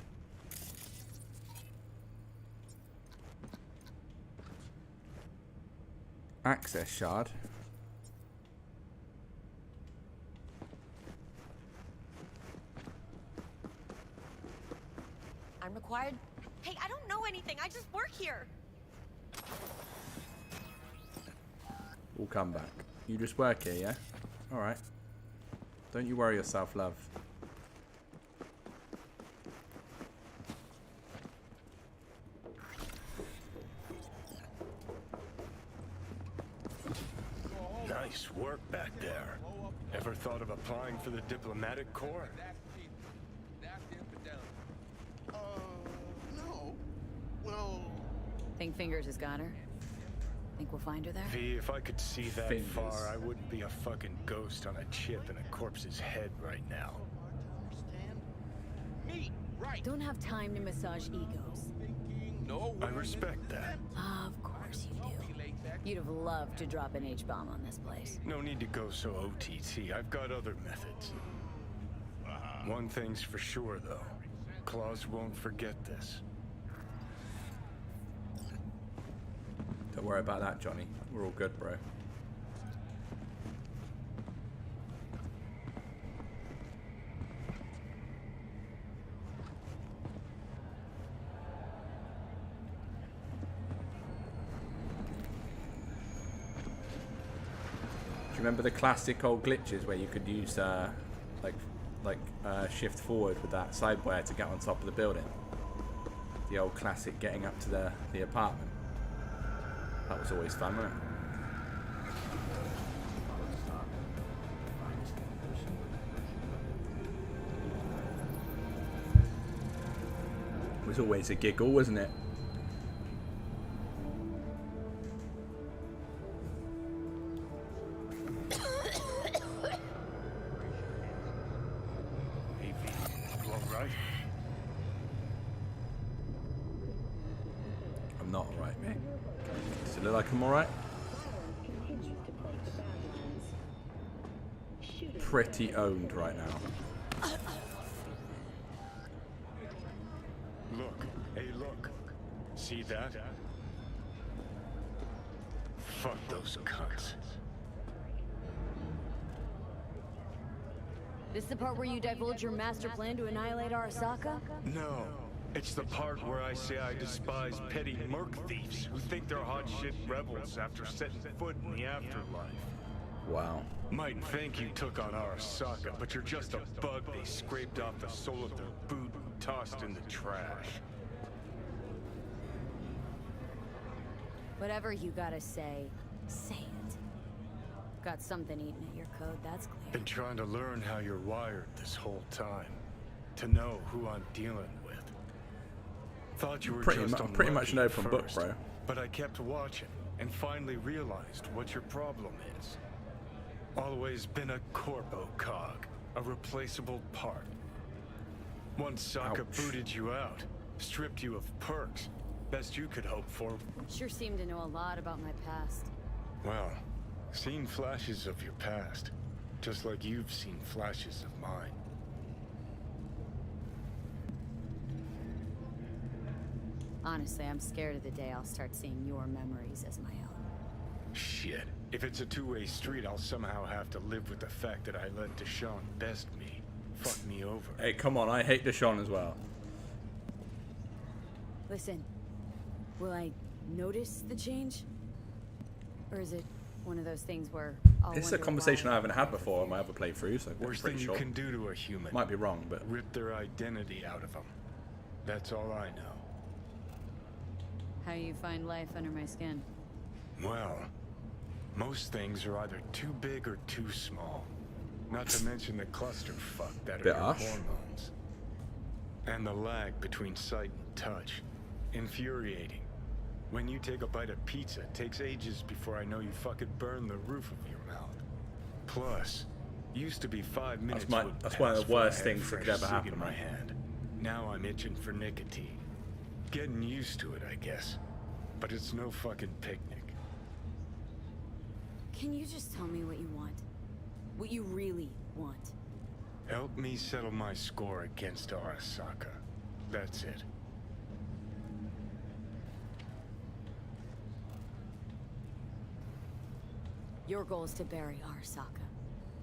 Access shard. I'm required. Hey, I don't know anything. I just work here. We'll come back. You just work here, yeah? Alright. Don't you worry yourself, love. Nice work back there. Ever thought of applying for the diplomatic corps? No. Well... Think Fingers has got her? Think we'll find her there? V, if I could see that Fingers. far, I wouldn't be a fucking ghost on a chip in a corpse's head right now. Me, right. Don't have time to massage egos. No. I respect that. Of course you do. You'd have loved to drop an H-bomb on this place. No need to go so OTT. I've got other methods. One thing's for sure, though. Claus won't forget this. Don't worry about that, Johnny. We're all good, bro. Do you remember the classic old glitches where you could use shift forward with that sidewire to get on top of the building? The old classic getting up to the apartment. That was always fun, wasn't it? It was always a giggle, wasn't it? Hey, V, you alright? I'm not alright, mate. Does it look like I'm alright? Pretty owned right now. see that? Fuck those cunts. This the part where you divulge your master plan to annihilate Arasaka? No. It's the part where I say I despise petty merc thieves who think they're hot shit rebels after setting foot in the afterlife. Wow. Might think you took on Arasaka, but you're just a bug they scraped off the sole of their boot and tossed in the trash. Whatever you gotta say, say it. Got something eating at your code, that's clear. Been trying to learn how you're wired this whole time. To know who I'm dealing with. Thought you were Pretty much an open book, first, bro. But I kept watching and finally realized what your problem is. Always been a corpo cog, a replaceable part. Once Saka booted you out, stripped you of perks, best you could hope for. Sure seem to know a lot about my past. Well, seen flashes of your past, just like you've seen flashes of mine. Honestly, I'm scared of the day I'll start seeing your memories as my own. Shit. If it's a two-way street, I'll somehow have to live with the fact that I let Deshaun best me. Fuck me over. Hey, come on, I hate Deshaun as well. Listen, will I notice the change? Or is it one of those things where I'll This is a wonder conversation why I haven't had before on my other playthroughs, so I'm Worst thing pretty you sure. can do to a human. Might be wrong, but... Rip their identity out of them. That's all I know. How you find life under my skin? Well, most things are either too big or too small. Not to mention the clusterfuck that are Bit your harsh. hormones. And the lag between sight and touch. Infuriating. When you take a bite of pizza, it takes ages before I know you fucking burn the roof of your mouth. Plus, used to be 5 minutes. That's one of the worst things that could ever happen, in my man. hand. Now I'm itching for nicotine. Getting used to it, I guess. But it's no fucking picnic. Can you just tell me what you want? What you really want? Help me settle my score against Arasaka. That's it. Your goal is to bury Arasaka.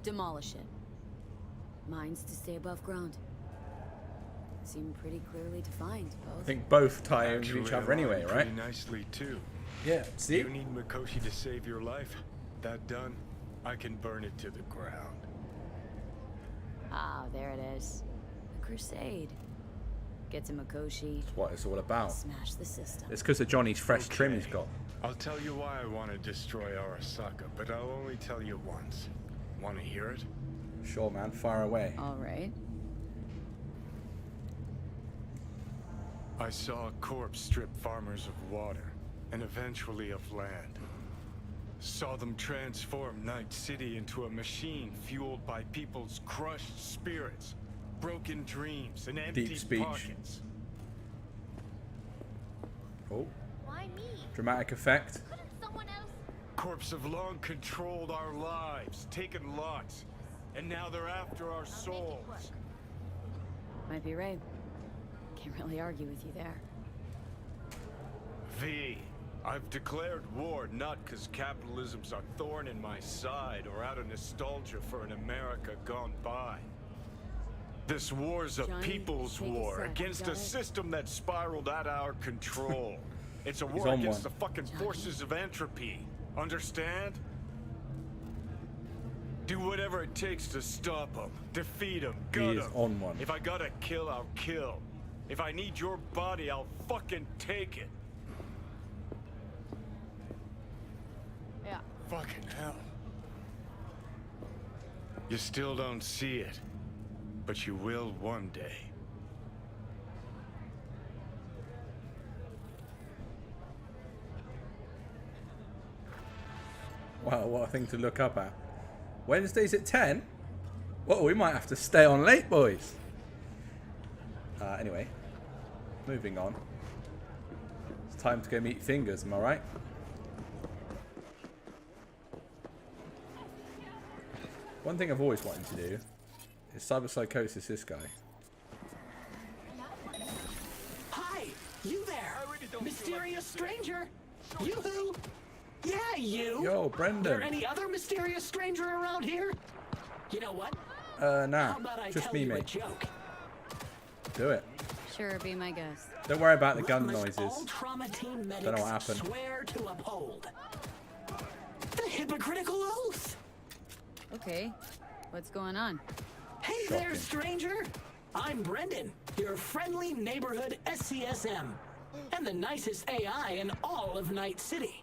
Demolish it. Mine's to stay above ground. Seem pretty clearly defined, both. I think both tie into each Actually, other anyway, aligned right? pretty nicely too. Yeah, see? You need Mikoshi to save your life? That done? I can burn it to the ground. Ah, there it is. The crusade. Get to Mikoshi. That's what it's all about. Smash the system. It's because of Johnny's fresh trim he's got. I'll tell you why I want to destroy Arasaka, but I'll only tell you once. Want to hear it? Sure, man. Fire away. All right. I saw a corpse strip farmers of water, and eventually of land. Saw them transform Night City into a machine fueled by people's crushed spirits, broken dreams, and empty Deep speech. pockets. Oh. Why me? Dramatic effect. Couldn't someone else? Corpse have long controlled our lives, taken lots, and now they're after our souls. Might be right. Can't really argue with you there. V, I've declared war not because capitalism's a thorn in my side or out of nostalgia for an America gone by. This war's a Johnny, people's take a war sec, against got a it? system that spiraled out our control. It's a He's war on against one. the fucking forces of entropy. Understand? Do whatever it takes to stop them, defeat them, He gut is them. on one. If I gotta kill, I'll kill. If I need your body, I'll fucking take it. Yeah. Fucking hell. You still don't see it, but you will one day. Wow, what a thing to look up at. Wednesdays at 10? Well, we might have to stay on late, boys. Anyway, moving on. It's time to go meet Fingers, am I right? One thing I've always wanted to do is cyberpsychosis this guy. Hi, you there? I already Mysterious stranger? Yoo-hoo! Yeah, you! Yo, Brendan. There any other mysterious stranger around here? You know what? Nah. How about I Just tell me, you a mate. joke? Do it. Sure, be my guest. Don't worry about the gun What must noises. all trauma team medics Don't know what happened. swear to uphold? The hypocritical oath! Okay, what's going on? Hey Shocking. there, stranger! I'm Brendan, your friendly neighborhood SCSM, and the nicest AI in all of Night City.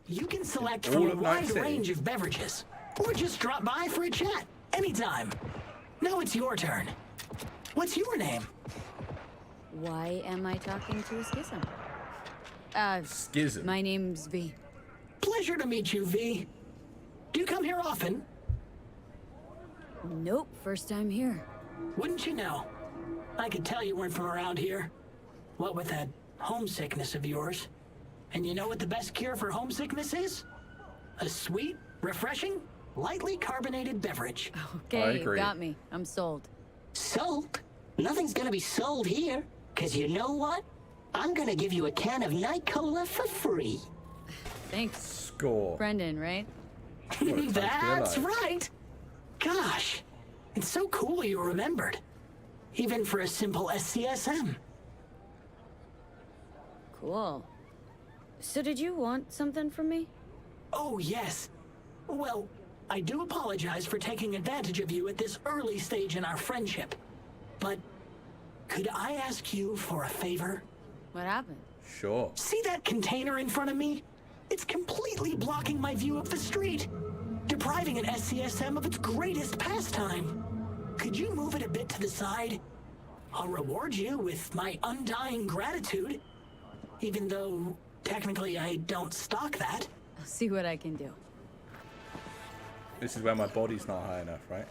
You can select All from a of Night wide City? range of beverages, or just drop by for a chat, anytime. Now it's your turn. What's your name? Why am I talking to a schism? Schism. My name's V. Pleasure to meet you, V. Do you come here often? Nope, first time here. Wouldn't you know? I could tell you weren't from around here. What with that homesickness of yours. And you know what the best cure for homesickness is? A sweet, refreshing, lightly carbonated beverage. I Okay, you agree. got me. I'm sold. Sold? Nothing's gonna be sold here. Cause you know what? I'm gonna give you a can of Night Cola for free. Thanks. Score. Brendan, right? What a time to be That's alive. right. Gosh, it's so cool you remembered. Even for a simple SCSM. Cool. So did you want something from me? Oh, yes. Well, I do apologize for taking advantage of you at this early stage in our friendship. But could I ask you for a favor? What happened? Sure. See that container in front of me? It's completely blocking my view of the street, depriving an SCSM of its greatest pastime. Could you move it a bit to the side? I'll reward you with my undying gratitude, even though technically I don't stock that. I'll see what I can do. This is where my body's not high enough, right?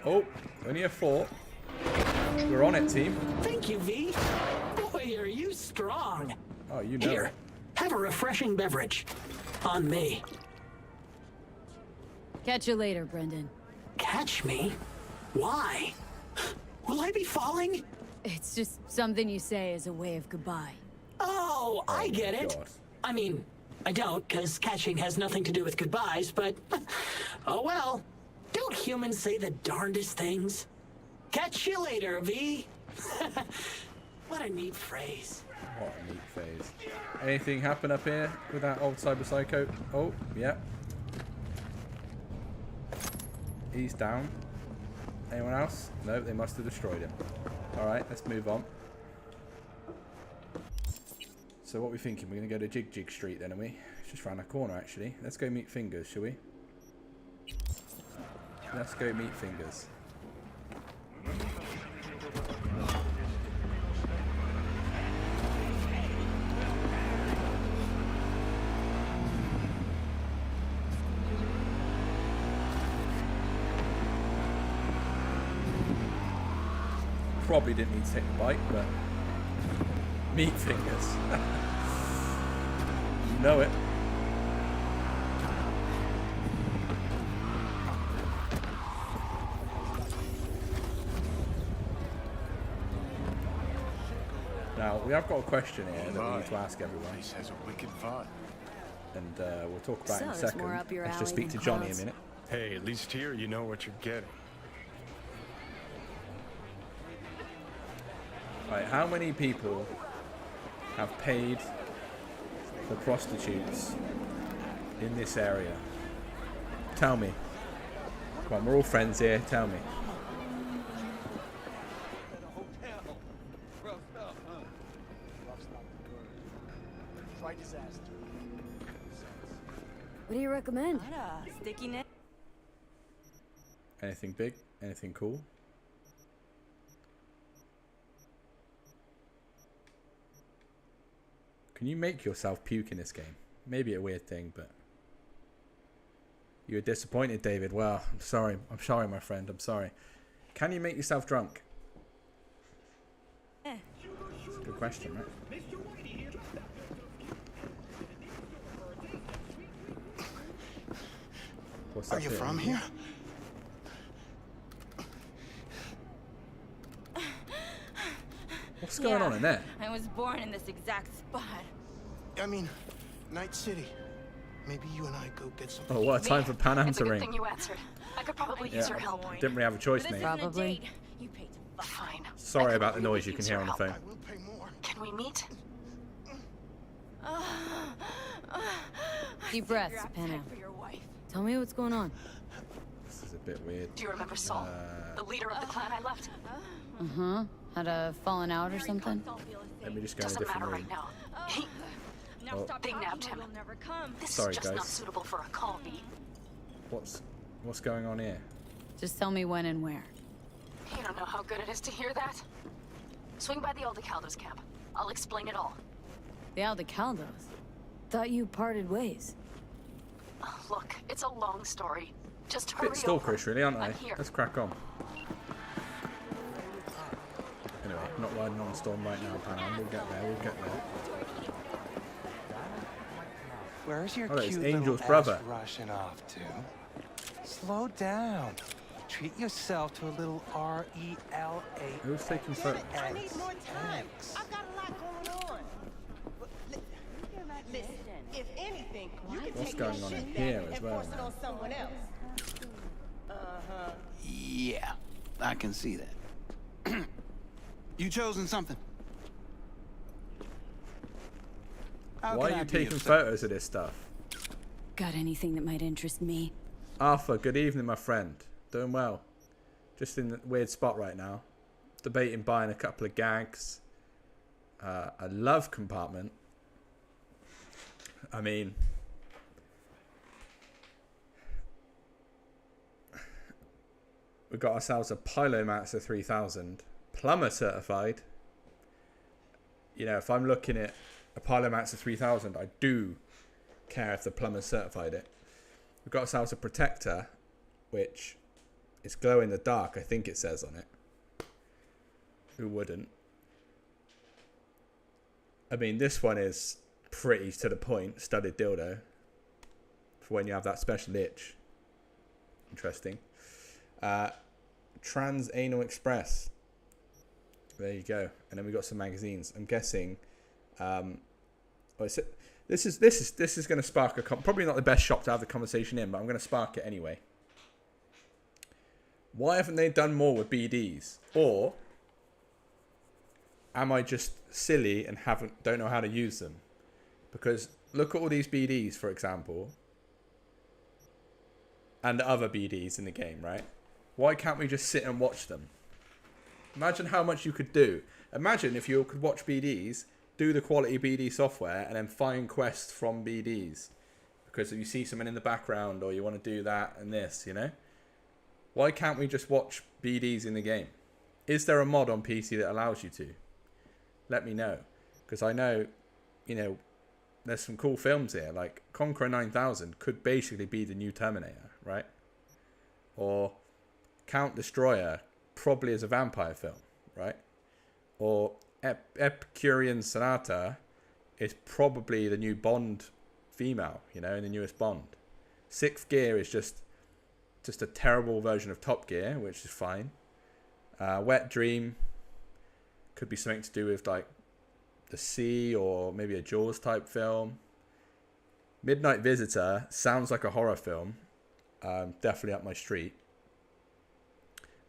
Oh, only a 4. We're on it, team. Thank you, V. Boy, are you strong. Oh, you know Here, it. have a refreshing beverage. On me. Catch you later, Brendan. Catch me? Why? Will I be falling? It's just something you say as a way of goodbye. Oh, I get it. God. I mean, I don't, because catching has nothing to do with goodbyes, but... oh well. Don't humans say the darndest things? Catch you later, V. What a neat phrase. What a neat phase. Anything happen up here with that old cyber psycho? Oh, yeah. He's down. Anyone else? No, they must have destroyed him. Alright, let's move on. So what are we thinking? We're going to go to Jig Street then, are we? It's just round the corner, actually. Let's go meet Fingers, shall we? Let's go meet Fingers. Probably didn't need to take the bike, but meat Fingers. You know it. Now we have got a question here that we need to ask everyone, Place has a wicked vibe. and we'll talk about it in a So, it's second. more up your Let's just alley speak to than Johnny Clouds. a minute. Hey, at least here you know what you're getting. Right, how many people have paid for prostitutes in this area? Tell me. Come on, we're all friends here. Tell me. What do you recommend? Anything big? Anything cool? Can you make yourself puke in this game? Maybe a weird thing, but... You were disappointed, David. Well, I'm sorry. I'm sorry, my friend. I'm sorry. Can you make yourself drunk? That's a good question, right? What's Are up you here? from here? What's going on in there? I was born in this exact spot. I mean, Night City. Maybe you and I go get some. Oh, what a time for Pan Am It's to a good ring. thing you answered. I could probably use your help. Didn't really have a choice, mate. Probably. Fine. Sorry I about could the really noise you can use hear your on the help. phone. I will pay more. Can we meet? Deep breaths, Pan. Tell me what's going on. This is a bit weird. Do you remember Saul, the leader of the clan I left? Uh-huh. Had a falling out or something? Let me just go in a Doesn't matter different room. right now. They nabbed him. This Sorry, is just guys. not suitable for a call beat. What's going on here? Just tell me when and where. You don't know how good it is to hear that. Swing by the Aldecaldos camp. I'll explain it all. The Aldecaldos? Thought you parted ways. Look, it's a long story. Just hurry Bit stalkerish, really, aren't I'm they? here. Let's crack on. Anyway, not riding on the storm right now, Pan Am. We'll get there. We'll get there. Where's your Oh, it's cute Angel's little brother. ass rushing off to? Slow down. Treat yourself to a little R-E-L-A. Who's taking photos? I need more time. I've got a lot going on. Listen, if anything, you can What's take going your on shit in back here and as well, force it on someone else. Yeah, I can see that. You chosen something? How Why can are I you be taking of photos of this stuff? Got anything that might interest me? Arthur, good evening, my friend. Doing well. Just in a weird spot right now. Debating buying a couple of gags. A love compartment. I mean, we got ourselves a Pilomaster 3000, plumber certified. You know, if I'm looking at a Pilomaster 3000, I do care if the plumber certified it. We've got ourselves a protector, which is glow in the dark, I think it says on it. Who wouldn't? I mean, this one is pretty to the point, studded dildo. For when you have that special itch. Interesting. Trans Anal Express. There you go. And then we got some magazines. I'm guessing. This is going to spark a probably not the best shop to have the conversation in, but I'm going to spark it anyway. Why haven't they done more with BDs? Or am I just silly and don't know how to use them? Because look at all these BDs, for example, and the other BDs in the game, right? Why can't we just sit and watch them? Imagine how much you could do. Imagine if you could watch BDs, do the quality BD software, and then find quests from BDs. Because if you see someone in the background, or you want to do that and this, you know? Why can't we just watch BDs in the game? Is there a mod on PC that allows you to? Let me know. Because I know, you know, there's some cool films here. Like Conqueror 9000 could basically be the new Terminator, right? Or Count Destroyer probably is a vampire film, right? Or Epicurean Sonata is probably the new Bond female, you know, in the newest Bond. Sixth Gear is just a terrible version of Top Gear, which is fine. Wet Dream could be something to do with like the sea or maybe a Jaws type film. Midnight Visitor sounds like a horror film. Definitely up my street.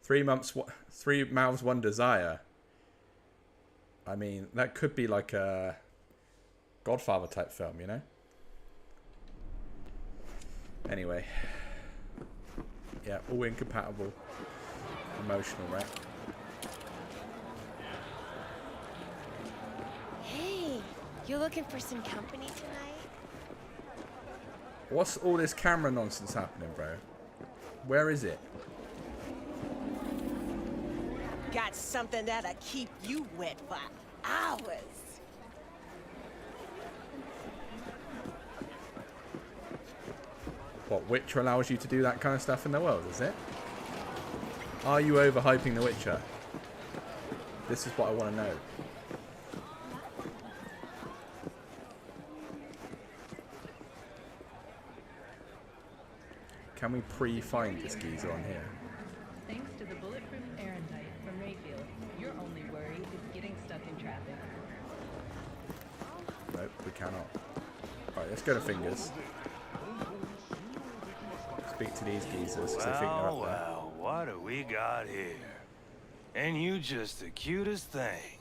3 Mouths, One Desire. I mean, that could be like a Godfather type film, you know? Anyway. Yeah, all incompatible. Emotional, right? Hey, you looking for some company tonight? What's all this camera nonsense happening, bro? Where is it? Got something that'll keep you wet for hours. What, Witcher allows you to do that kind of stuff in the world, is it? Are you overhyping The Witcher? This is what I want to know. Can we pre-find this geezer on here? Thanks to the bulletproof Erendite from Rayfield, your only worry is getting stuck in traffic. Nope, we cannot. Alright, let's go to Fingers. Speak to these geezers, because I think they're up there. Well, what do we got here? And you just the cutest thing.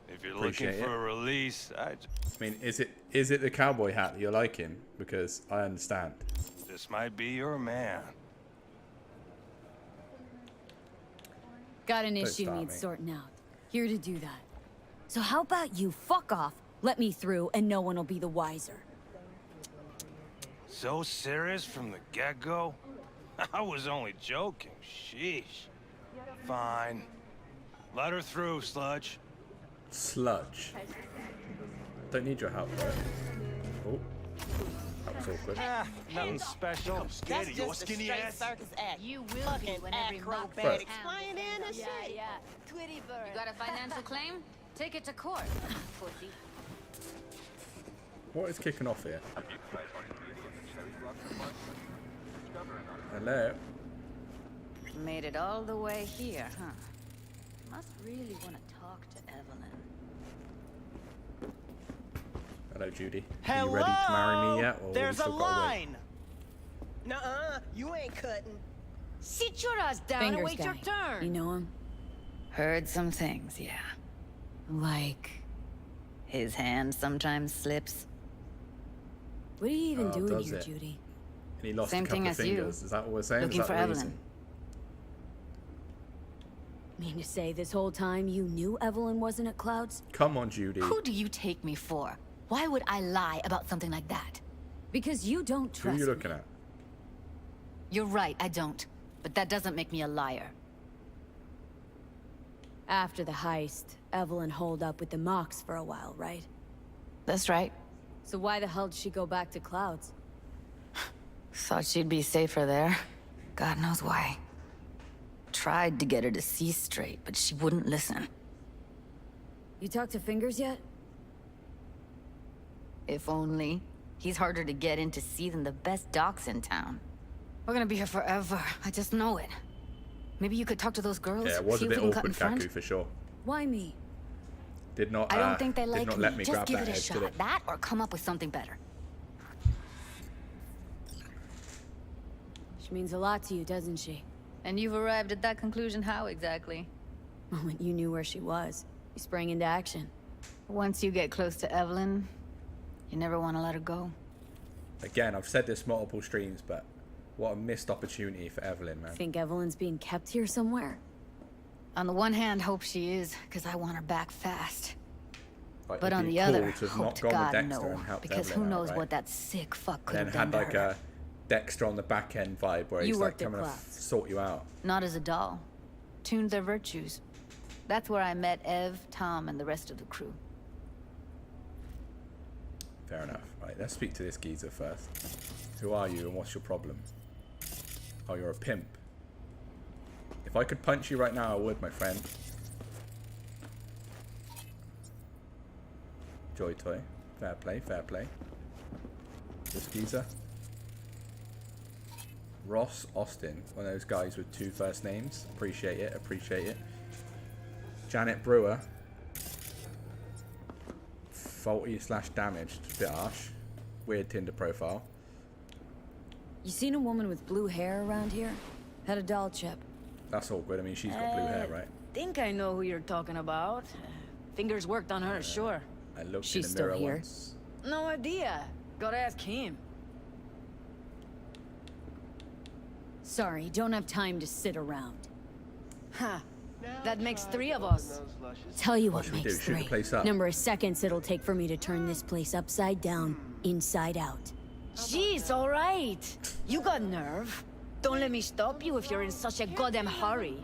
If you're Appreciate looking for a release, I mean, is it the cowboy hat that you're liking? Because I understand. This might be your man. Got an issue needs sorting out. Here to do that. So how about you fuck off, let me through, and no one will be the wiser. So serious from the get-go? I was only joking. Sheesh. Fine. Let her through, Sludge. Sludge. Don't need your help, bro. Oh. That was awkward. Nothing special. I'm scared of your skinny ass. Circus act. You will fucking be when every acrobatic flying in the city. Yeah. Twitty bird. You got a financial claim? Take it to court. Pussy. What is kicking off here? Hello? Made it all the way here, huh? Must really want to talk to Evelyn. Hello, Judy. Hello? Are you ready to marry me yet? Or There's we a still gotta wait? line. Nuh-uh, you ain't cutting. Sit your ass down Fingers and wait guy. your turn. You know him? Heard some things, yeah. Like... His hand sometimes slips. What are you even doing does here, it? Judy? And he lost Same a couple thing of as you. fingers. Is that what we're saying? Looking Is that for the Evelyn. reason? Mean to say this whole time you knew Evelyn wasn't at Clouds? Come on, Judy. Who do you take me for? Why would I lie about something like that? Because you don't Who trust are you looking at? You're right, I don't. But that doesn't make me a liar. After the heist, Evelyn holed up with the Mox for a while, right? That's right. So why the hell did she go back to Clouds? Thought she'd be safer there. God knows why. Tried to get her to see straight, but she wouldn't listen. You talked to Fingers yet? If only. He's harder to get in to see than the best docs in town. We're gonna be here forever. I just know it. Maybe you could talk to those girls. Yeah, it was see a if bit we can cut in awkward, front. Kaku, for sure. Why me? Did not. I don't think they did like not me. let me Just grab give that it a edge, did shot. it? That or come up with something better. She means a lot to you, doesn't she? And you've arrived at that conclusion how exactly? The moment you knew where she was, you sprang into action. Once you get close to Evelyn, you never want to let her go. Again, I've said this multiple streams, but what a missed opportunity for Evelyn, man. Think Evelyn's being kept here somewhere? On the one hand, hope she is, because I want her back fast. Like, But it'd on be the cool other, to have hope not to gone with God Dexter no, and helped because Evelyn who out, knows right? what that sick fuck could And have then done had to like her. a Dexter on the back end vibe where You he's like worked at coming to Clouds. sort you out. Not as a doll. Tuned their virtues. That's where I met Ev, Tom, and the rest of the crew. Fair enough. Right, let's speak to this geezer first. Who are you and what's your problem? Oh, you're a pimp. If I could punch you right now, I would, my friend. Joy toy. Fair play, fair play. This geezer. Ross Austin. One of those guys with 2 first names. Appreciate it, appreciate it. Janet Brewer. Faulty / damaged. Bit harsh. Weird Tinder profile. You seen a woman with blue hair around here? Had a doll chip. That's all good. I mean, she's got blue hair, right? Think I know who you're talking about. Fingers worked on her, sure. I looked She's in the still mirror here. once. No idea. Gotta ask him. Sorry, don't have time to sit around. Huh. That makes 3 of us. Tell you What what should we makes do? Shoot the 3. place up? Number of seconds it'll take for me to turn this place upside down, inside out. Jeez, all right. You got nerve. Don't let me stop you if you're in such a goddamn hurry.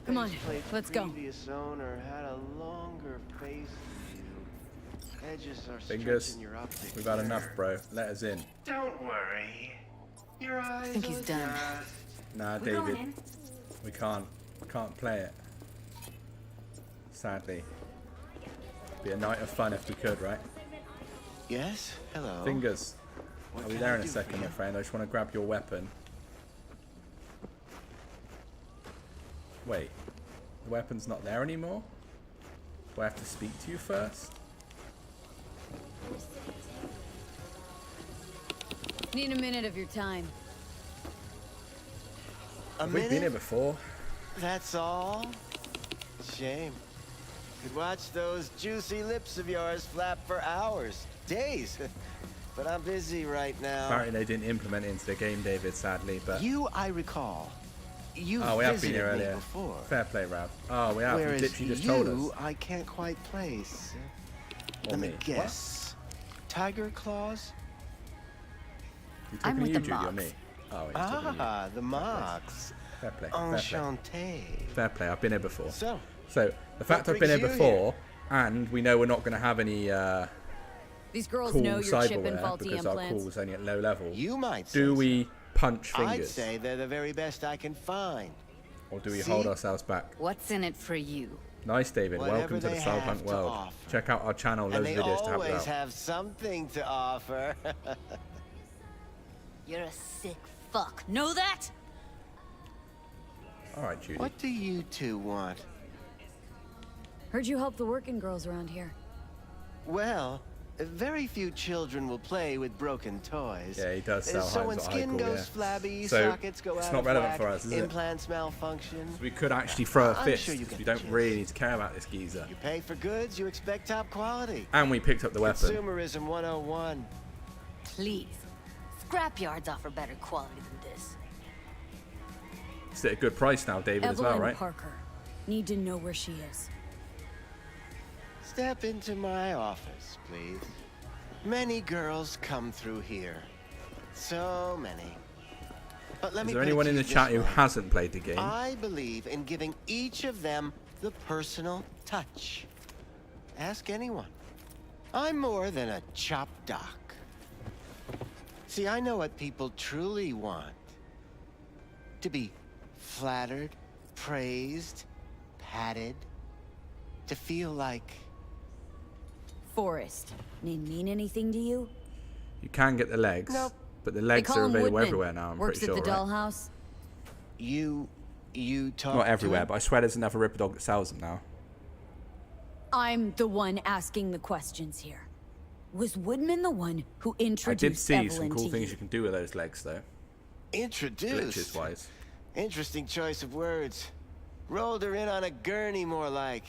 Come on, let's go. Previous owner had a longer face than you. Edges are Fingers. stretching your optic We've had nerve. enough, bro. Let us in. Don't worry. Your eyes I think he's will done. adjust. Nah, We're going David. in. We can't play it. Sadly. Be a night of fun if we could, right? Yes? Hello. Fingers. What I'll be can there I in a do for second, my you? friend. I just want to grab your weapon. Wait. The weapon's not there anymore? Do I have to speak to you first? Need a minute of your time. Have we been here before? That's all? Shame. Could watch those juicy lips of yours flap for hours, days. But I'm busy right now. Apparently they didn't implement it into the game, David, sadly, but... You, I recall. You oh, we have been here visited me earlier. before. Fair play, Rav. Oh, we have. Whereas You literally just you, told us. I can't quite place. Or Let me. me guess. Tiger claws? You I'm talking with to you, the Judy, or Mox. me? Oh, he's talking to Ah, you. the Mox. Fair play. Fair play. Enchanté. Fair play. I've been here before. So the fact I've been here before, and we know we're not going to have any These girls cool know you're chipping cyberware faulty because our implants. call's only at low level. You might do say we punch I'd fingers, say they're the very best I can find. or do we See? hold ourselves back? What's in it for you? Nice, David. Whatever Welcome to the they have Cyberpunk to world. offer. Check out our channel. And Loads they of videos to help you always out. have something to offer. You're a sick fuck. Know that? All right, Judy. What do you two want? Heard you help the working girls around here. Well, very few children will play with broken toys. Yeah, he does sell So items when at high skin call, goes yeah. flabby, So, sockets go it's out not of relevant whack, for us, is it? implants malfunction. So we could actually throw a I'm fist. sure you We get don't the really need to care about this geezer. You pay for goods, you expect top quality. And we picked up the weapon. Consumerism 101. Please. Scrapyards offer better quality than this. It's at a good price now, David, as well, Evelyn right? Parker. Need to know where she is. Step into my office, please. Many girls come through here. So many. But let Is me there put it anyone to in you the this chat who way. hasn't played the game? I believe in giving each of them the personal touch. Ask anyone. I'm more than a chop doc. See, I know what people truly want. To be flattered, praised, patted. To feel like... Forrest. Name mean anything to you? You can get the legs, Nope. but the They legs call are him available Woodman. everywhere now, I'm Works pretty sure, at the right? dollhouse. You talk Not to everywhere, him? but I swear there's another Ripper Dog that sells them now. I'm the one asking the questions here. Was Woodman the one who introduced I did see Evelyn some cool to things you? you can do with those legs, though. Introduced? Glitches-wise. Interesting choice of words. Rolled her in on a gurney, more like.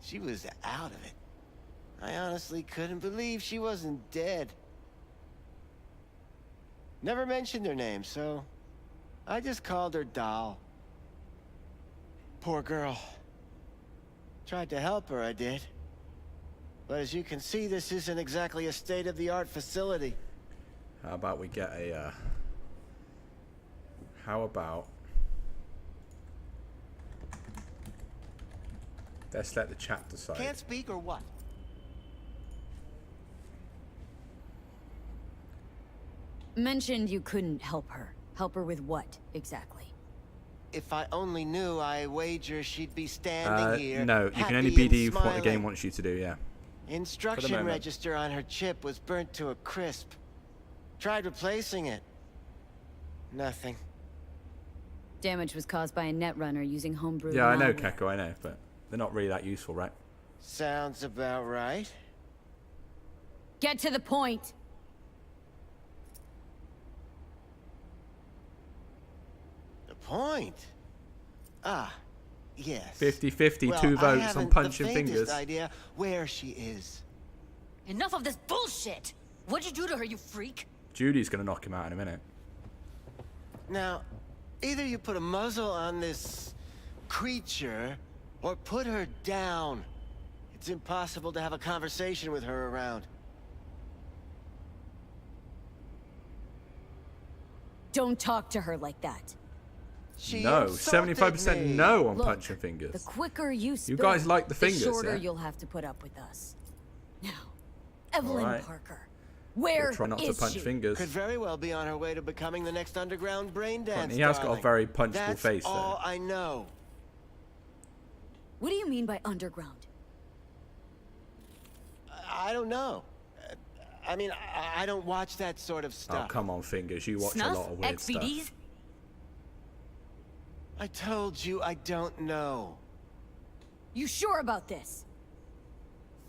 She was out of it. I honestly couldn't believe she wasn't dead. Never mentioned her name, so I just called her Doll. Poor girl. Tried to help her, I did. But as you can see, this isn't exactly a state-of-the-art facility. How about we get a, how about... Let's let the chat decide. Can't speak or what? Mentioned you couldn't help her. Help her with what, exactly? If I only knew, I wager she'd be standing here. No, you can only happy and BD for what the smiling. game wants you to do, yeah. Instruction moment. register on her chip was burnt to a crisp. Tried replacing it. Nothing. Damage was caused by a netrunner using homebrew Yeah, I know, malware. Keko, I know, but they're not really that useful, right? Sounds about right. Get to the point. The point? Ah, yes. 50-50, Well, two I votes on haven't punching the faintest fingers. idea where she is. Enough of this bullshit! What'd you do to her, you freak? Judy's gonna knock him out in a minute. Now, either you put a muzzle on this creature, or put her down. It's impossible to have a conversation with her around. Don't talk to her like that. She No, insulted 75% me. no on Look, punching fingers. The quicker you spill, guys like the fingers, shorter yeah? you'll have to put up with us. Now, Evelyn Alright. Parker, where We'll try not to is punch she? fingers. Could very well be on her way to becoming the next underground brain dance. He has got a darling. very punchable That's face, though. all I know. What do you mean by underground? I don't know. I mean, I don't watch that sort of Oh, stuff. come on, fingers. You watch a lot of weird stuff. I told you I don't know. You sure about this?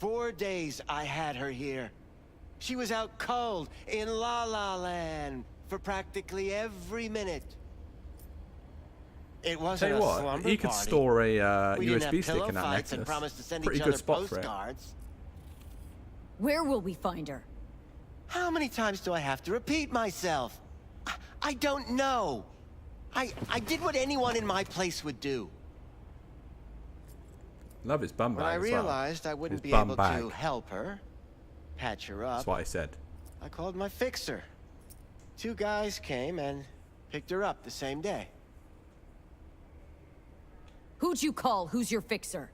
4 days I had her here. She was out cold in La La Land for practically every minute. It wasn't Tell a you what, slumber he could party. store a We didn't have USB stick pillow in that fights and necklace. promised to send Pretty each good other spot for it. postcards. Where will we find her? How many times do I have to repeat myself? I don't know. I did what anyone in my place would do. Love his bum bag When I as well. realized I wouldn't His be bum able bag. to help her, patch her up, That's what I said. I called my fixer. 2 guys came and picked her up the same day. Who'd you call? Who's your fixer?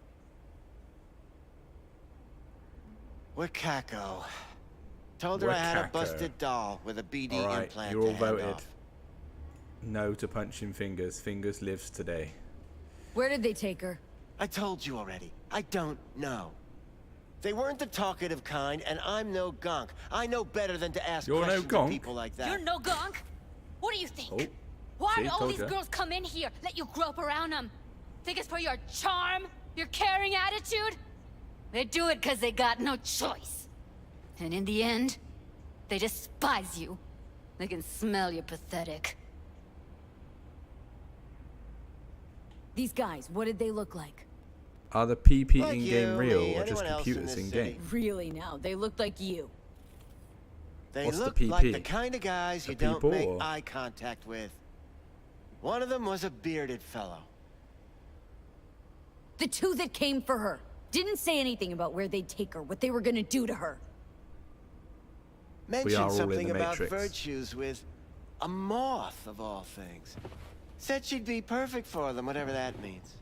Wakako. Told her I had a Wakako. busted doll with a BD All right, implant you're all to hand voted. off. No to punching fingers. Fingers lives today. Where did they take her? I told you already. I don't know. They weren't the talkative kind, and I'm no gonk. I know better than to ask You're no questions of gonk? people like that. You're no gunk. What do you think? Oh, Why see, do all told these ya. girls come in here, let you grope around them? Think it's for your charm? Your caring attitude? They do it because they got no choice. And in the end, they despise you. They can smell you're pathetic. These guys, what did they look like? Are the PP Like in-game you, real me, or just anyone else in computers this in-game? Really now, they looked like you. They What's the look PP? like the kind of guys The you don't people, make or- eye contact with. One of them was a bearded fellow. The 2 that came for her. Didn't say anything about where they'd take her, what they were gonna do to her. are Mentioned all in something the about Matrix. virtues with a moth, of all things. Said she'd be perfect for them, whatever that means.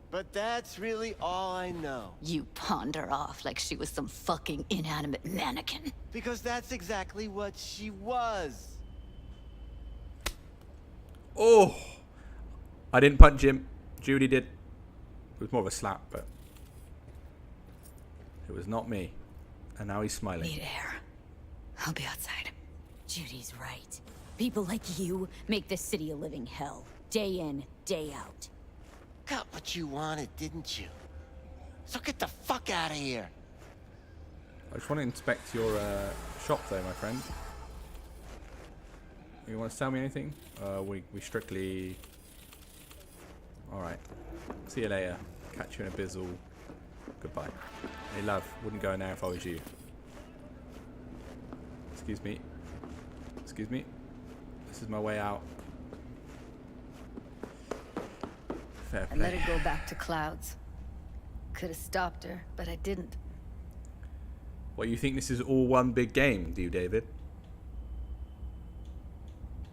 But that's really all I know. You pawned her off like she was some fucking inanimate mannequin. Because that's exactly what she was. Oh! I didn't punch him. Judy did. It was more of a slap, but it was not me. And now he's smiling. Need air. I'll be outside. Judy's right. People like you make this city a living hell. Day in, day out. Got what you wanted, didn't you? So get the fuck out of here. I just want to inspect your shop though, my friend. You want to tell me anything? We strictly... Alright. See you later. Catch you in a bizzle. Goodbye. Hey love, wouldn't go in there if I was you. Excuse me. Excuse me. This is my way out. Fair I play. let her go back to Clouds. Could have stopped her, but I didn't. What, you think this is all one big game, do you, David?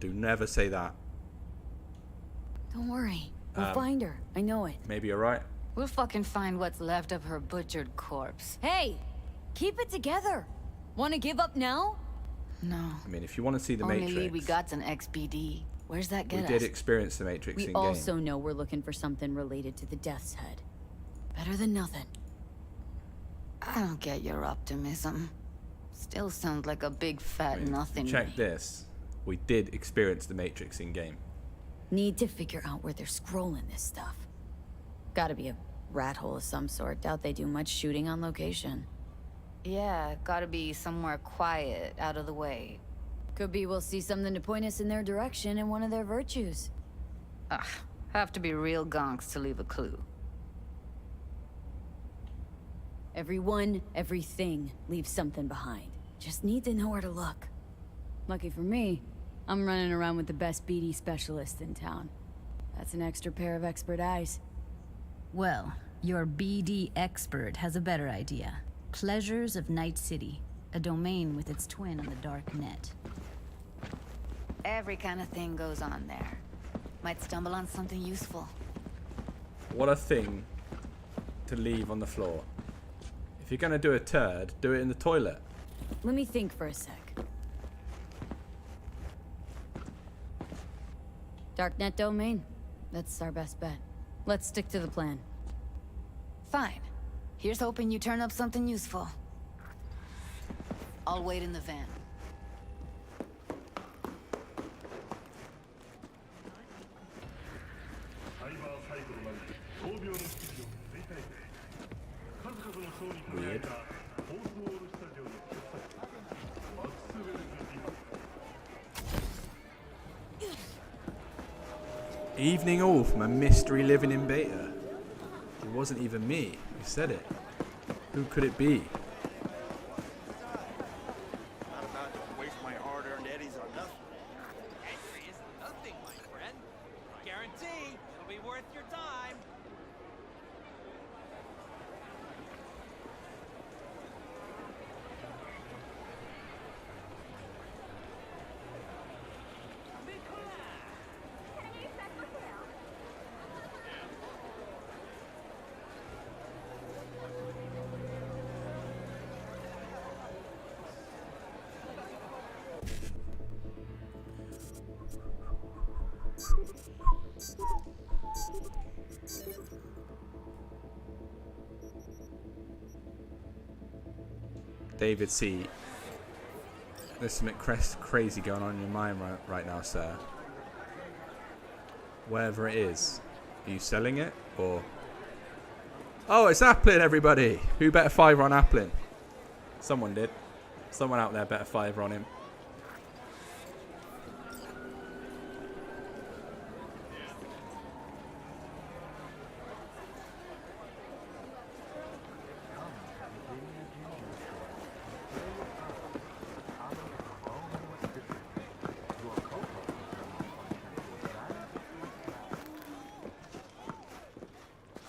Do never say that. Don't worry. We'll find her. I know it. Maybe you're right. We'll fucking find what's left of her butchered corpse. Hey! Keep it together. Wanna give up now? No. I mean, if you want to see the Only Matrix, lead we got's an XBD. Where's that we get did us? experience the Matrix We in game. also know we're looking for something related to the Death's Head. Better than nothing. I don't get your optimism. Still sounds like a big fat nothing. Check this. We did experience the Matrix in game. Need to figure out where they're scrolling this stuff. Gotta be a rat hole of some sort. Doubt they do much shooting on location. Yeah, gotta be somewhere quiet, out of the way. Could be we'll see something to point us in their direction in one of their virtues. Ugh, have to be real gonks to leave a clue. Everyone, everything leaves something behind. Just need to know where to look. Lucky for me, I'm running around with the best BD specialist in town. That's an extra pair of expert eyes. Well, your BD expert has a better idea. Pleasures of Night City, a domain with its twin on the dark net. Every kind of thing goes on there. Might stumble on something useful. What a thing to leave on the floor. If you're gonna do a turd, do it in the toilet. Let me think for a sec. Darknet domain. That's our best bet. Let's stick to the plan. Fine. Here's hoping you turn up something useful. I'll wait in the van. Weird. Evening all from a mystery living in beta. It wasn't even me who said it. Who could it be? Not about to waste my hard-earned eddies on nothing. Entry is nothing, my friend. Guarantee it'll be worth your time. David C. There's something crazy going on in your mind right now, sir. Wherever it is. Are you selling it, or... Oh, it's Applin, everybody! Who bet a $5 on Applin? Someone did. Someone out there bet a $5 on him.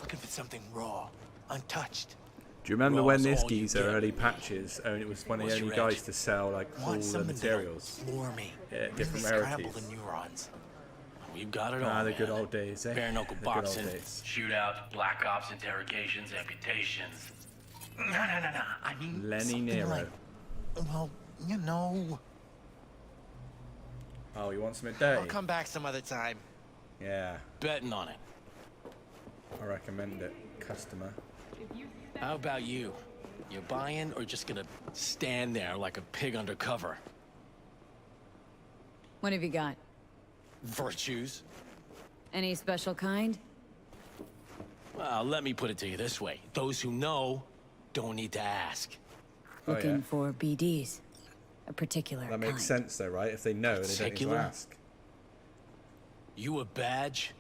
Looking for something raw, untouched. Do you remember Raw when is this all you geezer get. early patches, and it was one of the What's only your guys edge? to sell like all Want the something materials? that'll floor me. Yeah, different Really scramble rarities. the neurons. We've got it all. Ah, the man. good old days, eh? Bare knuckle The good old boxing. days. Shootouts, black ops, interrogations, amputations. No. I mean, Lenny something Nero. like, well, you know. Oh, you want some a day? I'll come back some other time. Yeah, Betting on it. I recommend it, customer. How about you? You buying or just gonna stand there like a pig undercover? What have you got? Virtues? Any special kind? Well, let me put it to you this way. Those who know don't need to ask. Looking for BDs. A particular That makes kind. sense though, right? If they know, they don't need to Particular? ask. You a badge?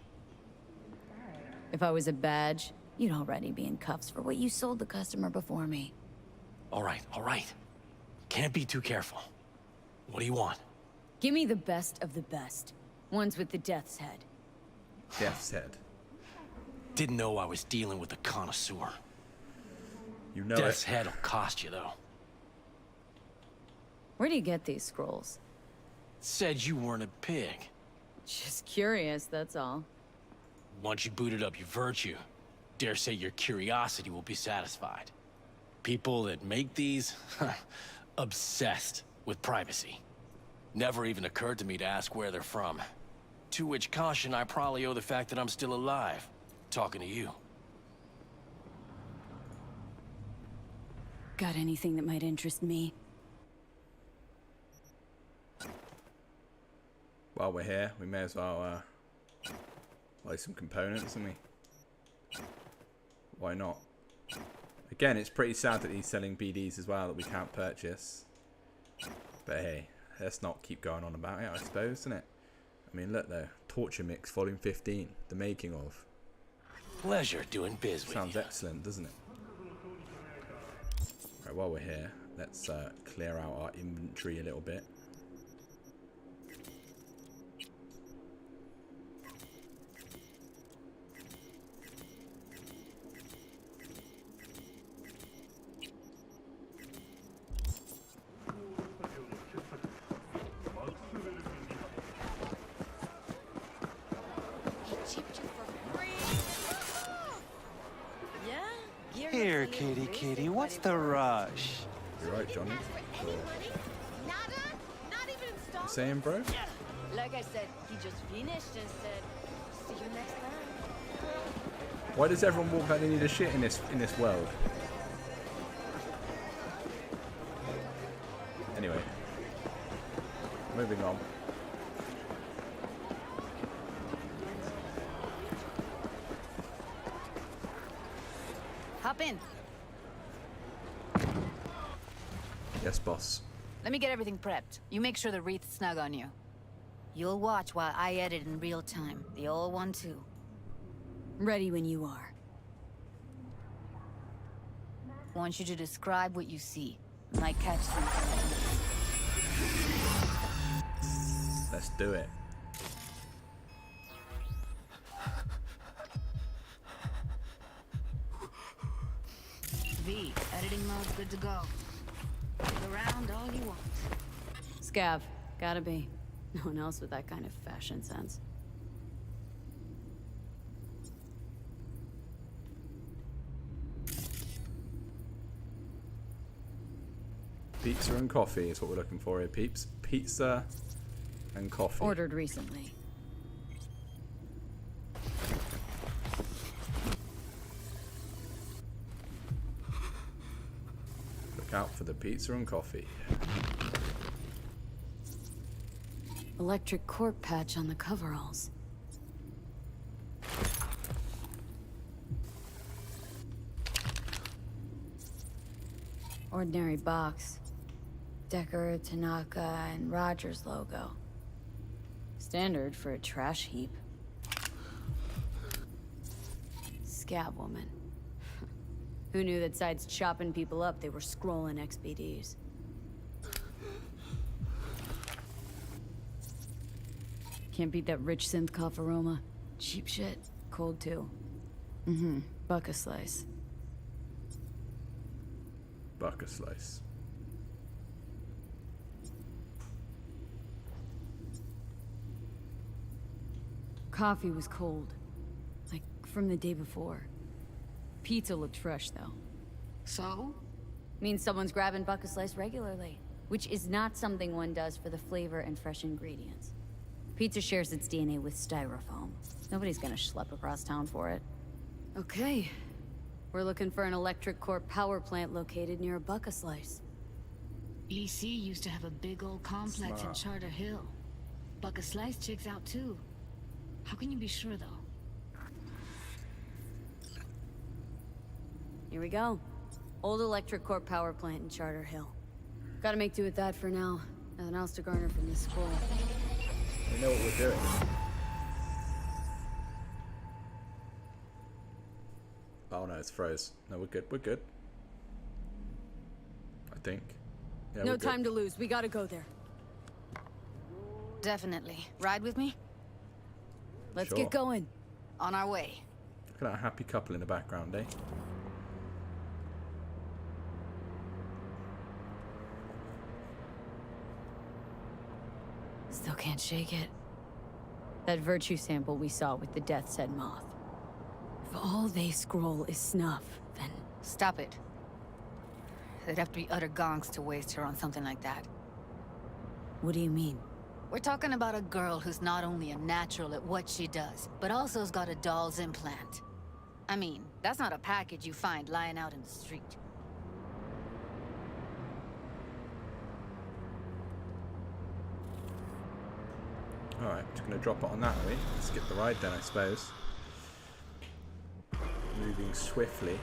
If I was a badge, you'd already be in cuffs for what you sold the customer before me. All right. Can't be too careful. What do you want? Give me the best of the best. Ones with the death's head. Death's head. Didn't know I was dealing with a connoisseur. You know Death's it. head will cost you, though. Where do you get these scrolls? Said you weren't a pig. Just curious, that's all. Once you booted up your virtue, dare say your curiosity will be satisfied. People that make these, obsessed with privacy. Never even occurred to me to ask where they're from. To which caution I probably owe the fact that I'm still alive, talking to you. Got anything that might interest me? While we're here, we may as well buy some components, haven't we? Why not? Again, it's pretty sad that he's selling BDs as well that we can't purchase. But hey, let's not keep going on about it, I suppose, isn't it? I mean, look though, Torture Mix Volume 15, the making of. Pleasure doing biz with Sounds you. excellent, doesn't it? Right, while we're here, let's clear out our inventory a little bit. Here, kitty, what's the rush? You're right, Johnny. You saying, bro? Like I said, he just finished and said, see you next time. Why does everyone walk like they need a shit in this world? Anyway, moving on. Hop in. Yes, boss. Let me get everything prepped. You make sure the wreath's snug on you. You'll watch while I edit in real time. The old one, too. Ready when you are. Want you to describe what you see. Might catch something. Let's do it. V, editing mode's good to go. Look around all you want. Scav. Gotta be. No one else with that kind of fashion sense. Pizza and coffee is what we're looking for here, peeps. Pizza and coffee. Ordered recently. Look out for the pizza and coffee. Electric cork patch on the coveralls. Ordinary box. Decker, Tanaka, and Rogers logo. Standard for a trash heap. Scab woman. Who knew that besides chopping people up, they were scrolling XBDs? Can't beat that rich synth cough aroma. Cheap shit. Cold too. Buck a slice. Buck a slice. Coffee was cold. Like from the day before. Pizza looked fresh though. So? Means someone's grabbing buck a slice regularly. Which is not something one does for the flavor and fresh ingredients. Pizza shares its DNA with styrofoam. Nobody's gonna schlep across town for it. Okay. We're looking for an electric core power plant located near a buck a slice. EC used to have a big old complex in Charter Hill. Buck a slice checks out too. How can you be sure though? Here we go. Old electric core power plant in Charter Hill. Gotta make do with that for now. Nothing else to garner from this scroll. We know what we're doing. Oh no, it's froze. No, we're good. We're good. I think. Yeah, no time to lose. We gotta go there. Definitely. Ride with me? Let's Sure. get going. On our way. Look at that happy couple in the background, eh? Still can't shake it. That virtue sample we saw with the Death's Head moth. If all they scroll is snuff, then... Stop it. They'd have to be utter gonks to waste her on something like that. What do you mean? We're talking about a girl who's not only a natural at what she does, but also has got a doll's implant. I mean, that's not a package you find lying out in the street. Alright, just gonna drop it on that, are we? Skip the ride then, I suppose. Moving swiftly.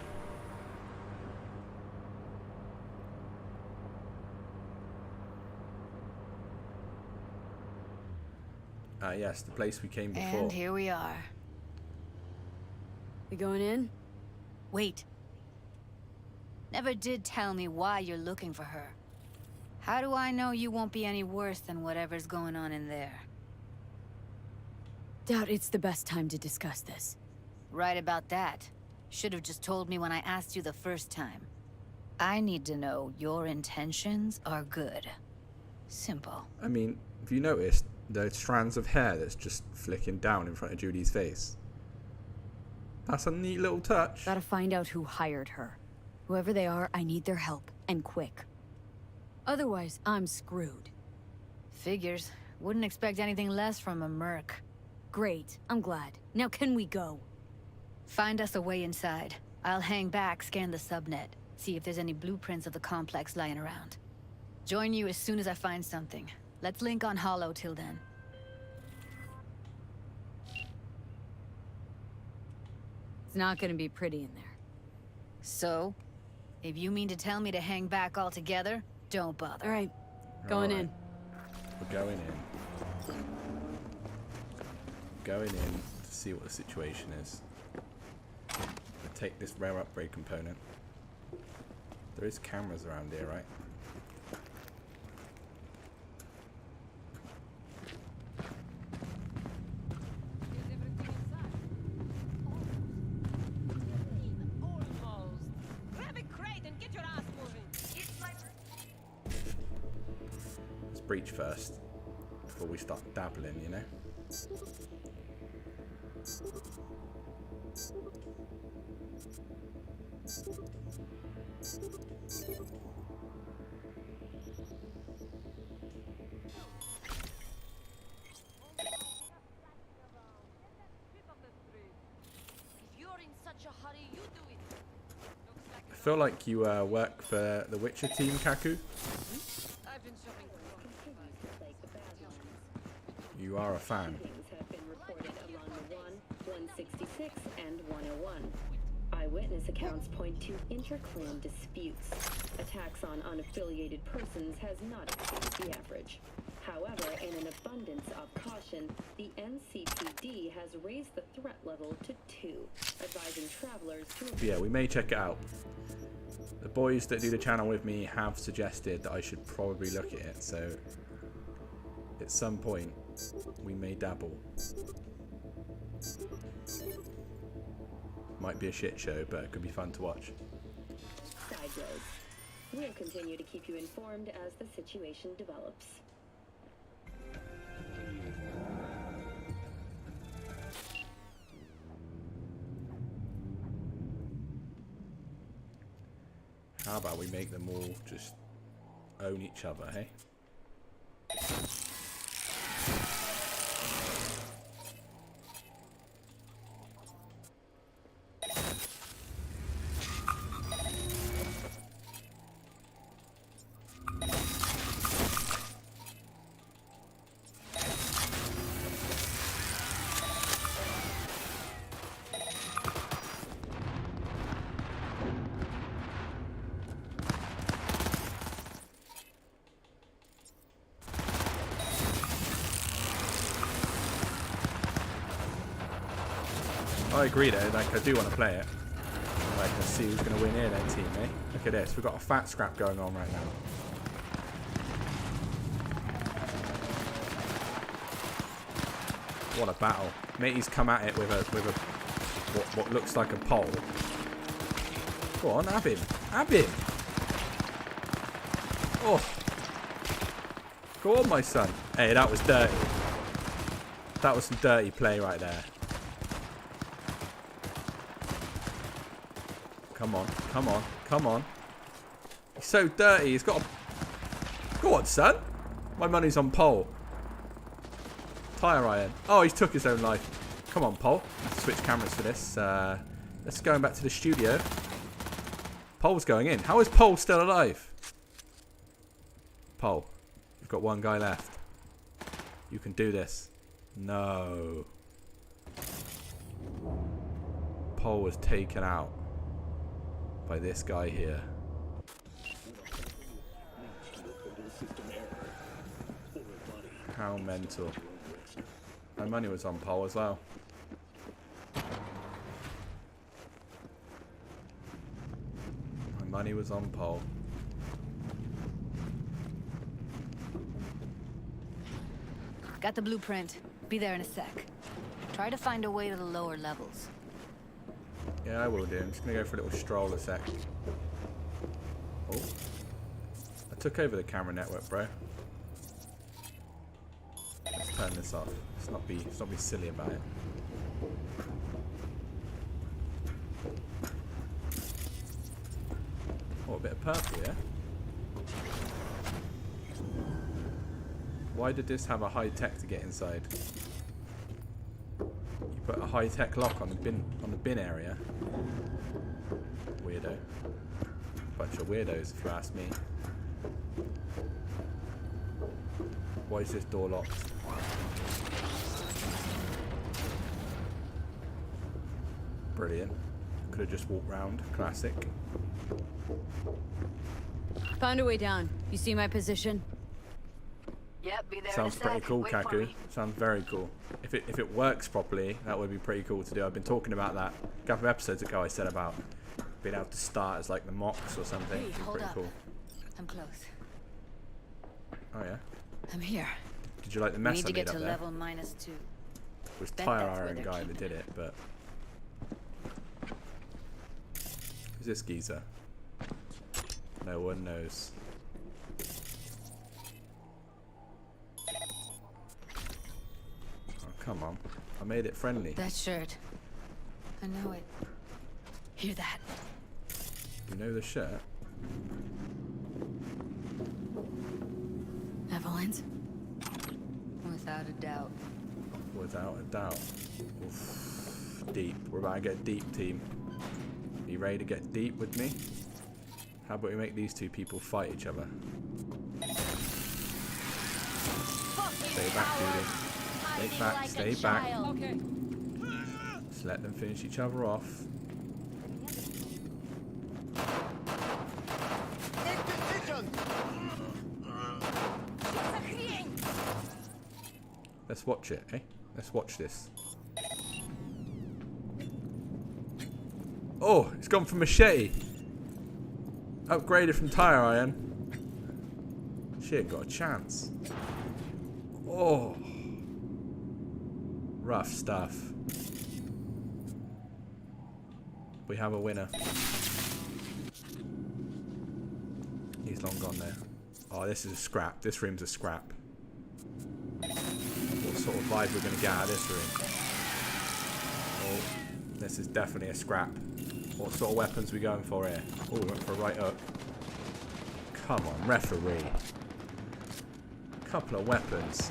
Ah, yes, the place we came before. And here we are. We going in? Wait. Never did tell me why you're looking for her. How do I know you won't be any worse than whatever's going on in there? Doubt it's the best time to discuss this. Right about that. Should have just told me when I asked you the first time. I need to know your intentions are good. Simple. I mean, have you noticed the strands of hair that's just flicking down in front of Judy's face? That's a neat little touch. Gotta find out who hired her. Whoever they are, I need their help, and quick. Otherwise, I'm screwed. Figures. Wouldn't expect anything less from a merc. Great, I'm glad. Now can we go? Find us a way inside. I'll hang back, scan the subnet, see if there's any blueprints of the complex lying around. Join you as soon as I find something. Let's link on Hollow till then. It's not gonna be pretty in there. So? If you mean to tell me to hang back altogether, don't bother. Alright, going in. We're going in. going in to see what the situation is. Take this rare upgrade component. There is cameras around here, right? Let's breach first before we start dabbling, you know? I feel like you work for the Witcher team, Kaku. You are a fan. Have been reported along the 166 and 101. Eyewitness accounts point to interclan disputes. Attacks on unaffiliated persons has not exceeded the average. However, in an abundance of caution, the NCPD has raised the threat level to 2, advising travelers to... Yeah, we may check it out. The boys that do the channel with me have suggested that I should probably look at it, so at some point we may dabble. Might be a shit show, but it could be fun to watch. Side roads. We'll continue to keep you informed as the situation develops. How about we make them all just own each other, hey? I agree though, like I do want to play it. Like, let's see who's going to win here then, team, eh? Look at this, we've got a fat scrap going on right now. What a battle. Matey's come at it with what looks like a pole. Go on, have him. Have him! Oh! Go on, my son. Hey, that was dirty. That was some dirty play right there. Come on, come on, come on. He's so dirty, he's got a... Go on, son. My money's on Pole. Tire iron. Oh, he took his own life. Come on, Pole. Let's switch cameras for this. Let's go back to the studio. Pole's going in. How is Pole still alive? Pole, you've got one guy left. You can do this. No. Pole was taken out by this guy here. How mental. My money was on Pole as well. My money was on Pole. Got the blueprint. Be there in a sec. Try to find a way to the lower levels. Yeah, I will do. I'm just going to go for a little stroll a sec. Oh. I took over the camera network, bro. Let's turn this off. Let's not be silly about it. Oh, a bit of purple, yeah? Why did this have a high-tech to get inside? You put a high-tech lock on the bin area. Weirdo. Bunch of weirdos, if you ask me. Why is this door locked? Brilliant. Could have just walked round. Classic. Found a way down. You see my position? Yep, be there Sounds in a pretty sec. cool, Wait for Kaku. me. Sounds very cool. If it works properly, that would be pretty cool to do. I've been talking about that a couple of episodes ago. I said about being able to start as like the mocks or something. Hey, It'd be hold pretty up. cool. I'm close. Oh yeah. I'm here. Did you like the We mess need I to get made to up there? level -2. It was Bet Tire that's where Iron they're guy that keeping did it, but who's this geezer? No one knows. Oh, come on. I made it friendly. That shirt. I know it. Hear that? You know the shirt? Evelyn's? Without a doubt. Without a doubt. Oof. Deep. We're about to get deep, team. Are you ready to get deep with me? How about we make these two people fight each other? Stay back, Judy. Stay back, stay back. Okay. Just let them finish each other off. Let's watch it, eh? Let's watch this. Oh, it's gone from machete. Upgraded from tire iron. She ain't got a chance. Oh. Rough stuff. We have a winner. He's long gone there. Oh, this is a scrap. This room's a scrap. What sort of vibe we're going to get out of this room? Oh, this is definitely a scrap. What sort of weapons are we going for here? Oh, we went for a right hook. Come on, referee. Couple of weapons.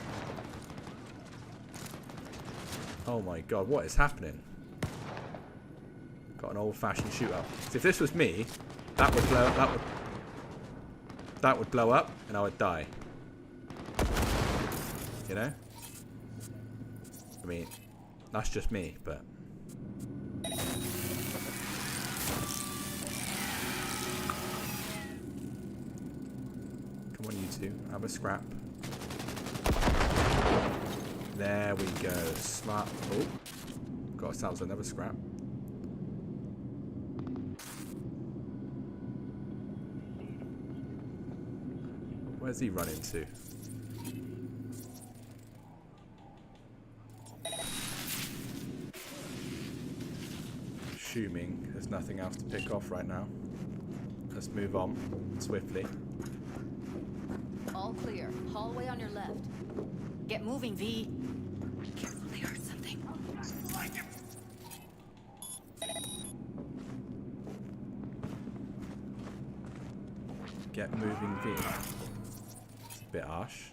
Oh my god, what is happening? Got an old-fashioned shootout. So if this was me, that would blow. That would blow up, and I would die. You know? I mean, that's just me, but. Come on, you two. Have a scrap. There we go. Smart. Oh. Got ourselves another scrap. Where's he running to? Assuming there's nothing else to pick off right now. Let's move on swiftly. All clear. Hallway on your left. Get moving, V. Careful, they heard something. Get moving, V. It's a bit harsh.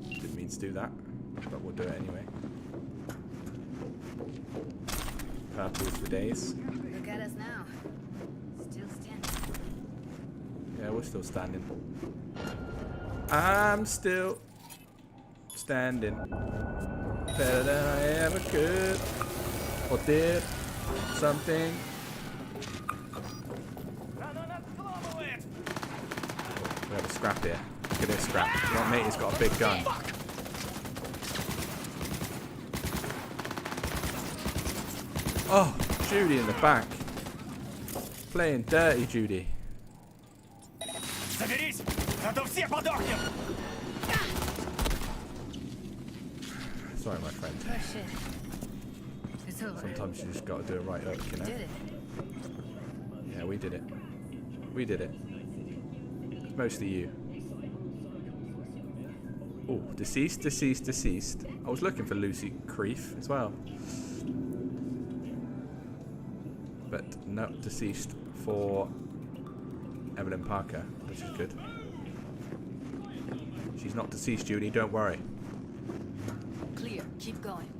Didn't mean to do that, but we'll do it anyway. Purple for days. Look at us now. Still standing. Yeah, we're still standing. I'm still standing. Better than I ever could. Or did. Something. We have a scrap here. Look at this scrap. What mate has got a big gun. Oh, Judy in the back. Playing dirty, Judy. Sorry, my friend. Oh, shit. It's over. Sometimes you just gotta do a right hook, you know? Did it. Yeah, we did it. We did it. Mostly you. Oh, deceased, deceased, deceased. I was looking for Lucy Creef as well. But no, deceased for Evelyn Parker, which is good. She's not deceased, Judy, don't worry. Clear. Keep going.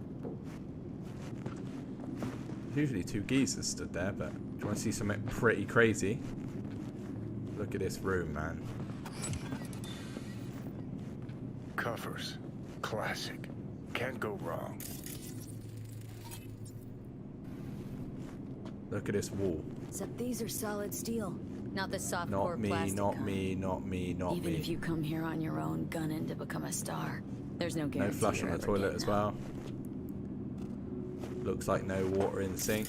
There's usually two geezers stood there, but do you want to see something pretty crazy? Look at this room, man. Covers. Classic. Can't go wrong. Look at this wall. Except these are solid steel. Not the softcore Not me, plastic not kind. me, not me, not Even me. if you come here on your own, gunning to become a star, there's no No guarantee flush you're on the ever toilet getting as out. well. Looks like no water in the sink.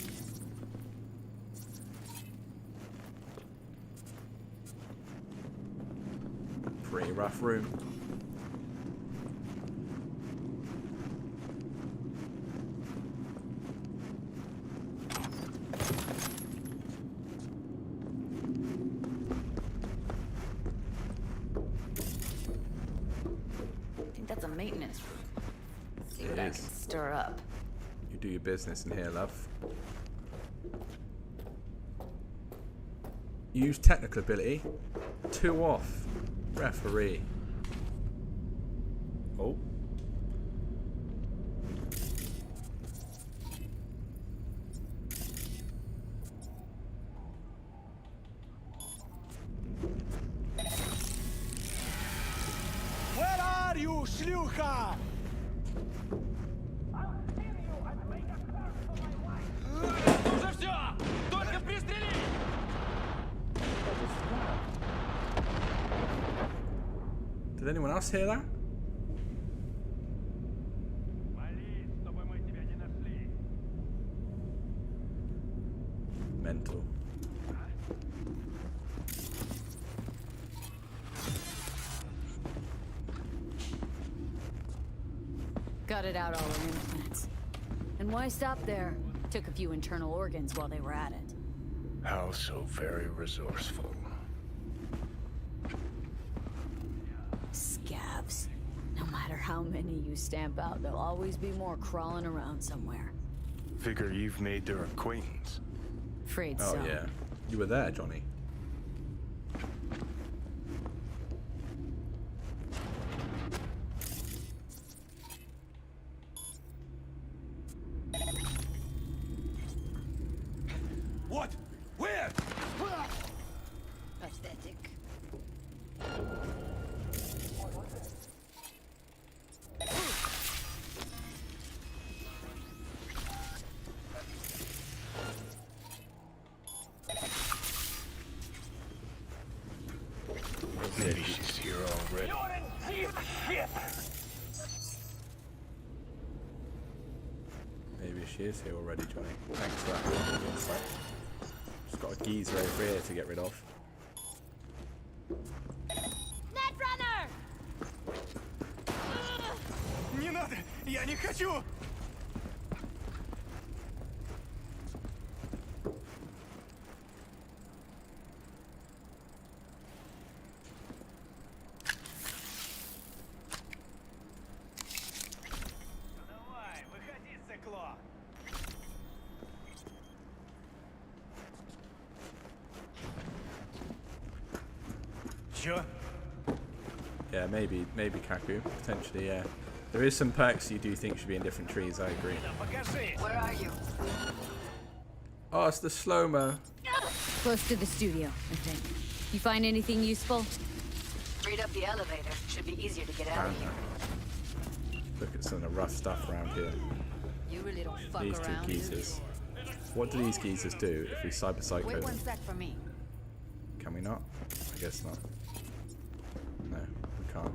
Pretty rough room. I think that's a maintenance room. See what It I is. can stir up. You do your business in here, love. Use technical ability. 2 off. Referee. Oh. Where are you, шлюха? Уже все! Только пристрели! Did anyone else hear that? Mental. Got it out all our implants. And why stop there? Took a few internal organs while they were at it. How so very resourceful. Scabs. No matter how many you stamp out, there'll always be more crawling around somewhere. Figure you've made their acquaintance. Afraid Oh so. yeah. You were there, Johnny. What? Where? Pathetic. Maybe she's here already. Maybe she is here already, Johnny. Thanks for that insight. Just got a geezer over here to get rid of. Netrunner! Не надо! Я не хочу! Давай, выходи, цикло! Чё? Yeah, maybe Kaku. Potentially, yeah. There is some perks you do think should be in different trees, I agree. Where are you? Oh, it's the slow-mo. Close to the studio, I think. You find anything useful? Freed up the elevator. Should be easier to get out of here. Look at some of the rough stuff around here. You really don't fuck These two around. do you? geezers. What do these geezers do if we cyber psycho Wait them? one sec for me. Can we not? I guess not. No, we can't.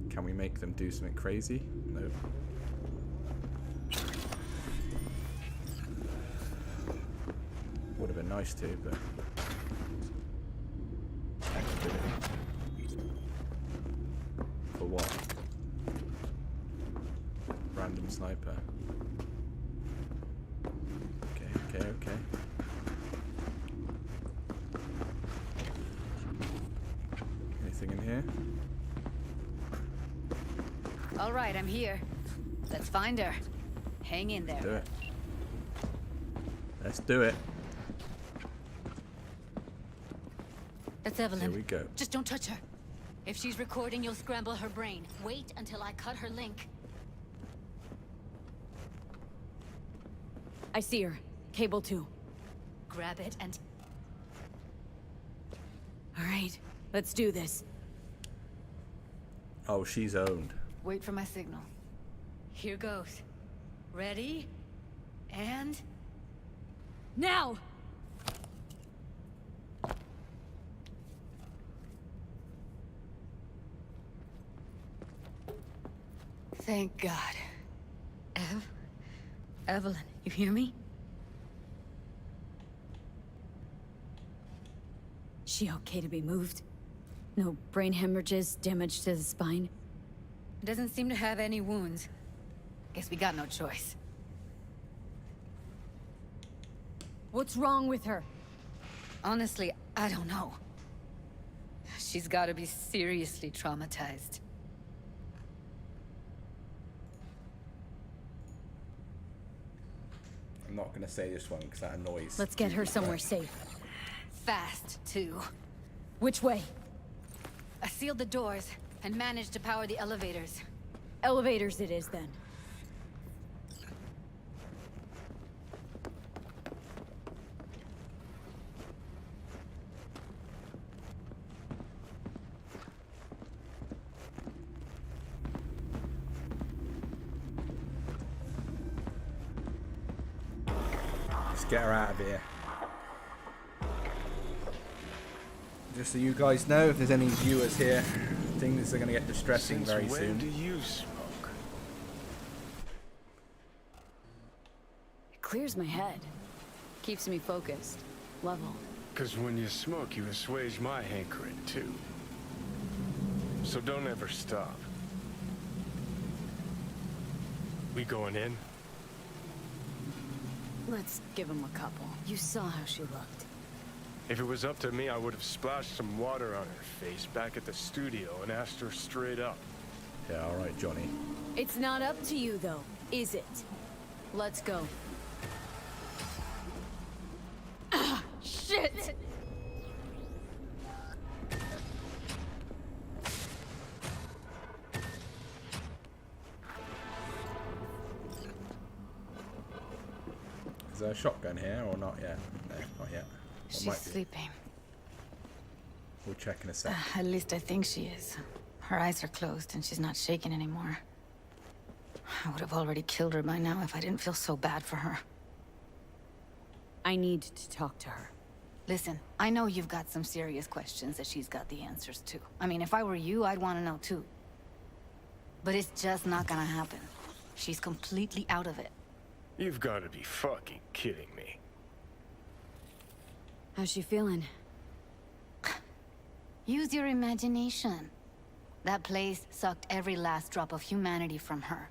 Can we make them do something crazy? No. Would have been nice to, but... Activity. For what? Random sniper. Okay. Anything in here? All right, I'm here. Let's find her. Hang in there. Do it. Let's do it. That's Evelyn. Here we go. Just don't touch her. If she's recording, you'll scramble her brain. Wait until I cut her link. I see her. Cable 2. Grab it and... All right, let's do this. Oh, she's owned. Wait for my signal. Here goes. Ready? And... Now! Thank God. Evelyn, you hear me? She okay to be moved? No brain hemorrhages, damage to the spine? Doesn't seem to have any wounds. Guess we got no choice. What's wrong with her? Honestly, I don't know. She's gotta be seriously traumatized. I'm not gonna say this one because that annoys. Let's get her somewhere safe. Fast, too. Which way? I sealed the doors and managed to power the elevators. Elevators it is, then. Let's get her out of here. Just so you guys know, if there's any viewers here, things are going to get distressing very soon. When do you smoke? It clears my head. Keeps me focused. Level. Because when you smoke, you assuage my hankering, too. So don't ever stop. We going in? Let's give him a couple. You saw how she looked. If it was up to me, I would have splashed some water on her face back at the studio and asked her straight up. Yeah, all right, Johnny. It's not up to you, though, is it? Let's go. Ah, shit! Is there a shotgun here or not yet? No, not yet. She's sleeping. We'll check in a sec. At least I think she is. Her eyes are closed and she's not shaking anymore. I would have already killed her by now if I didn't feel so bad for her. I need to talk to her. Listen, I know you've got some serious questions that she's got the answers to. I mean, if I were you, I'd want to know too. But it's just not gonna happen. She's completely out of it. You've got to be fucking kidding me. How's she feeling? Use your imagination. That place sucked every last drop of humanity from her.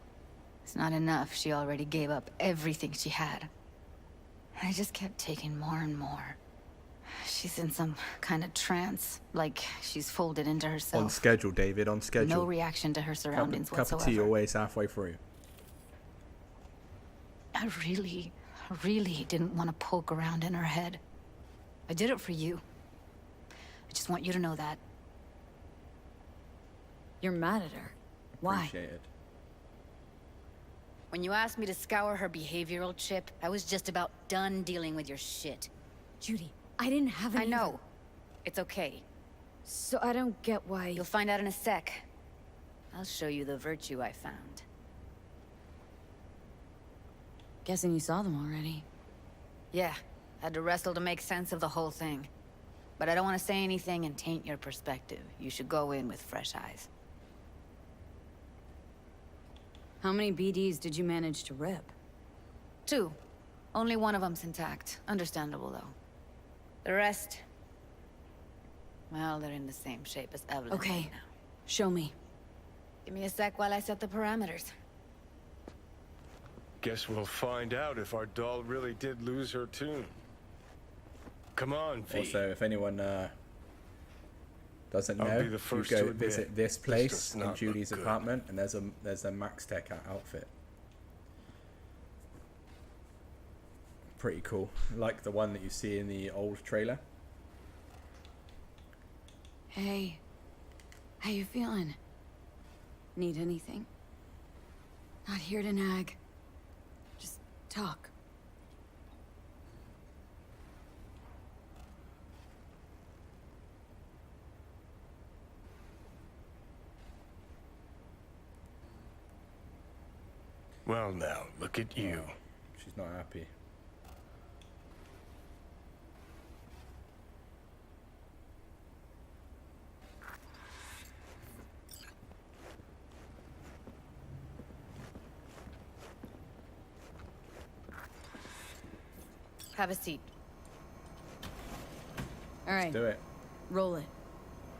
It's not enough. She already gave up everything she had. I just kept taking more and more. She's in some kind of trance, like she's folded into herself. On schedule, David, on schedule. No reaction to her surroundings whatsoever. Cup of tea always halfway through. I really didn't want to poke around in her head. I did it for you. I just want you to know that. You're mad at her. Why? Appreciate it. When you asked me to scour her behavioral chip, I was just about done dealing with your shit. Judy, I didn't have any... I know. It's okay. So I don't get why... You'll find out in a sec. I'll show you the virtue I found. Guessing you saw them already. Yeah. Had to wrestle to make sense of the whole thing. But I don't want to say anything and taint your perspective. You should go in with fresh eyes. How many BDs did you manage to rip? 2. Only one of them's intact. Understandable, though. The rest... well, they're in the same shape as Evelyn. Okay. Now. Show me. Give me a sec while I set the parameters. Guess we'll find out if our doll really did lose her tune. Come on, V. Also, if anyone doesn't I'll know, be the first you to go admit, visit this place in not Judy's look good. apartment, and there's a Max Tech outfit. Pretty cool, like the one that you see in the old trailer. Hey, how you feeling? Need anything? Not here to nag. Just talk. Well now, look at you. Oh, she's not happy. Have a seat. All right. Let's do it. Roll it.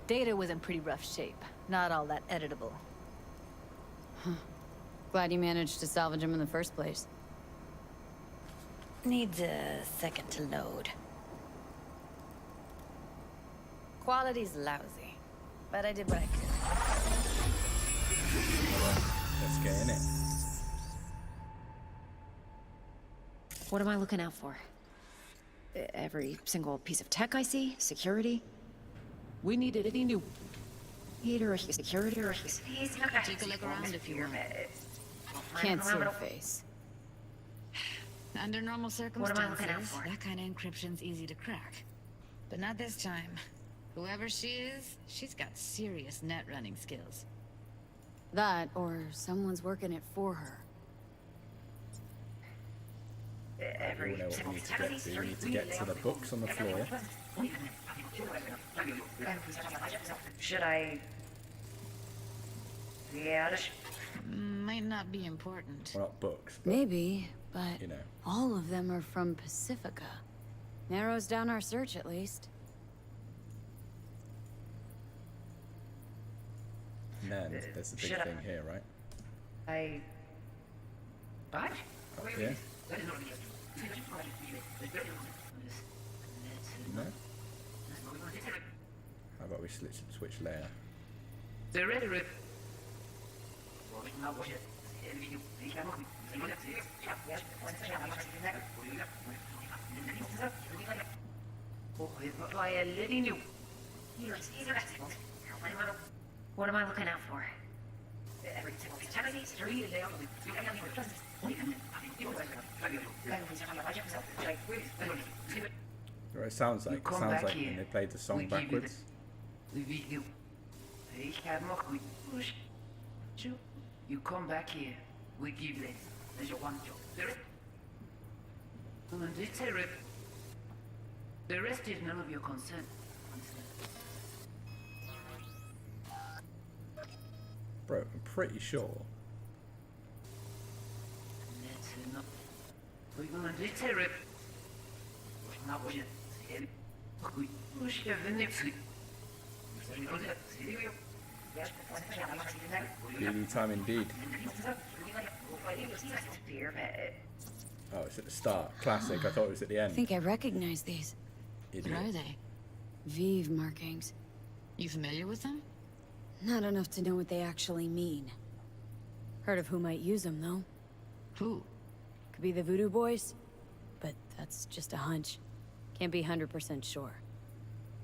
Data was in pretty rough shape. Not all that editable. Huh. Glad you managed to salvage him in the first place. Needs a second to load. Quality's lousy, but I did what I could. Let's get in it. What am I looking out for? Every single piece of tech I see? Security? We needed any new... Either security or... Take a look around if you want. Can't see her face. Under normal What am I looking out circumstances, for? that kind of encryption's easy to crack. But not this time. Whoever she is, she's got serious net running skills. That, or someone's working it for her. We know what we need to get to. We need to get to the books on the floor. Should I... Yeah, Might not be important. Well, not books, but, Maybe, but you know. all of them are from Pacifica. Narrows down our search, at least. And then there's the big Should I- thing here, right? What? Up here? No? How about we switch layer? What am I looking out for? It sounds like when they played the song backwards. You come back here, we give this. There's your one job. The rest is none of your concern. Bro, I'm pretty sure. We're gonna do it. Now what you BD time indeed. Oh, it's at the start. Classic. I thought it was at the I end. think I recognize these. Idiot. What are they? Vive markings. You familiar with them? Not enough to know what they actually mean. Heard of who might use them, though. Who? Could be the Voodoo boys, but that's just a hunch. Can't be 100% sure.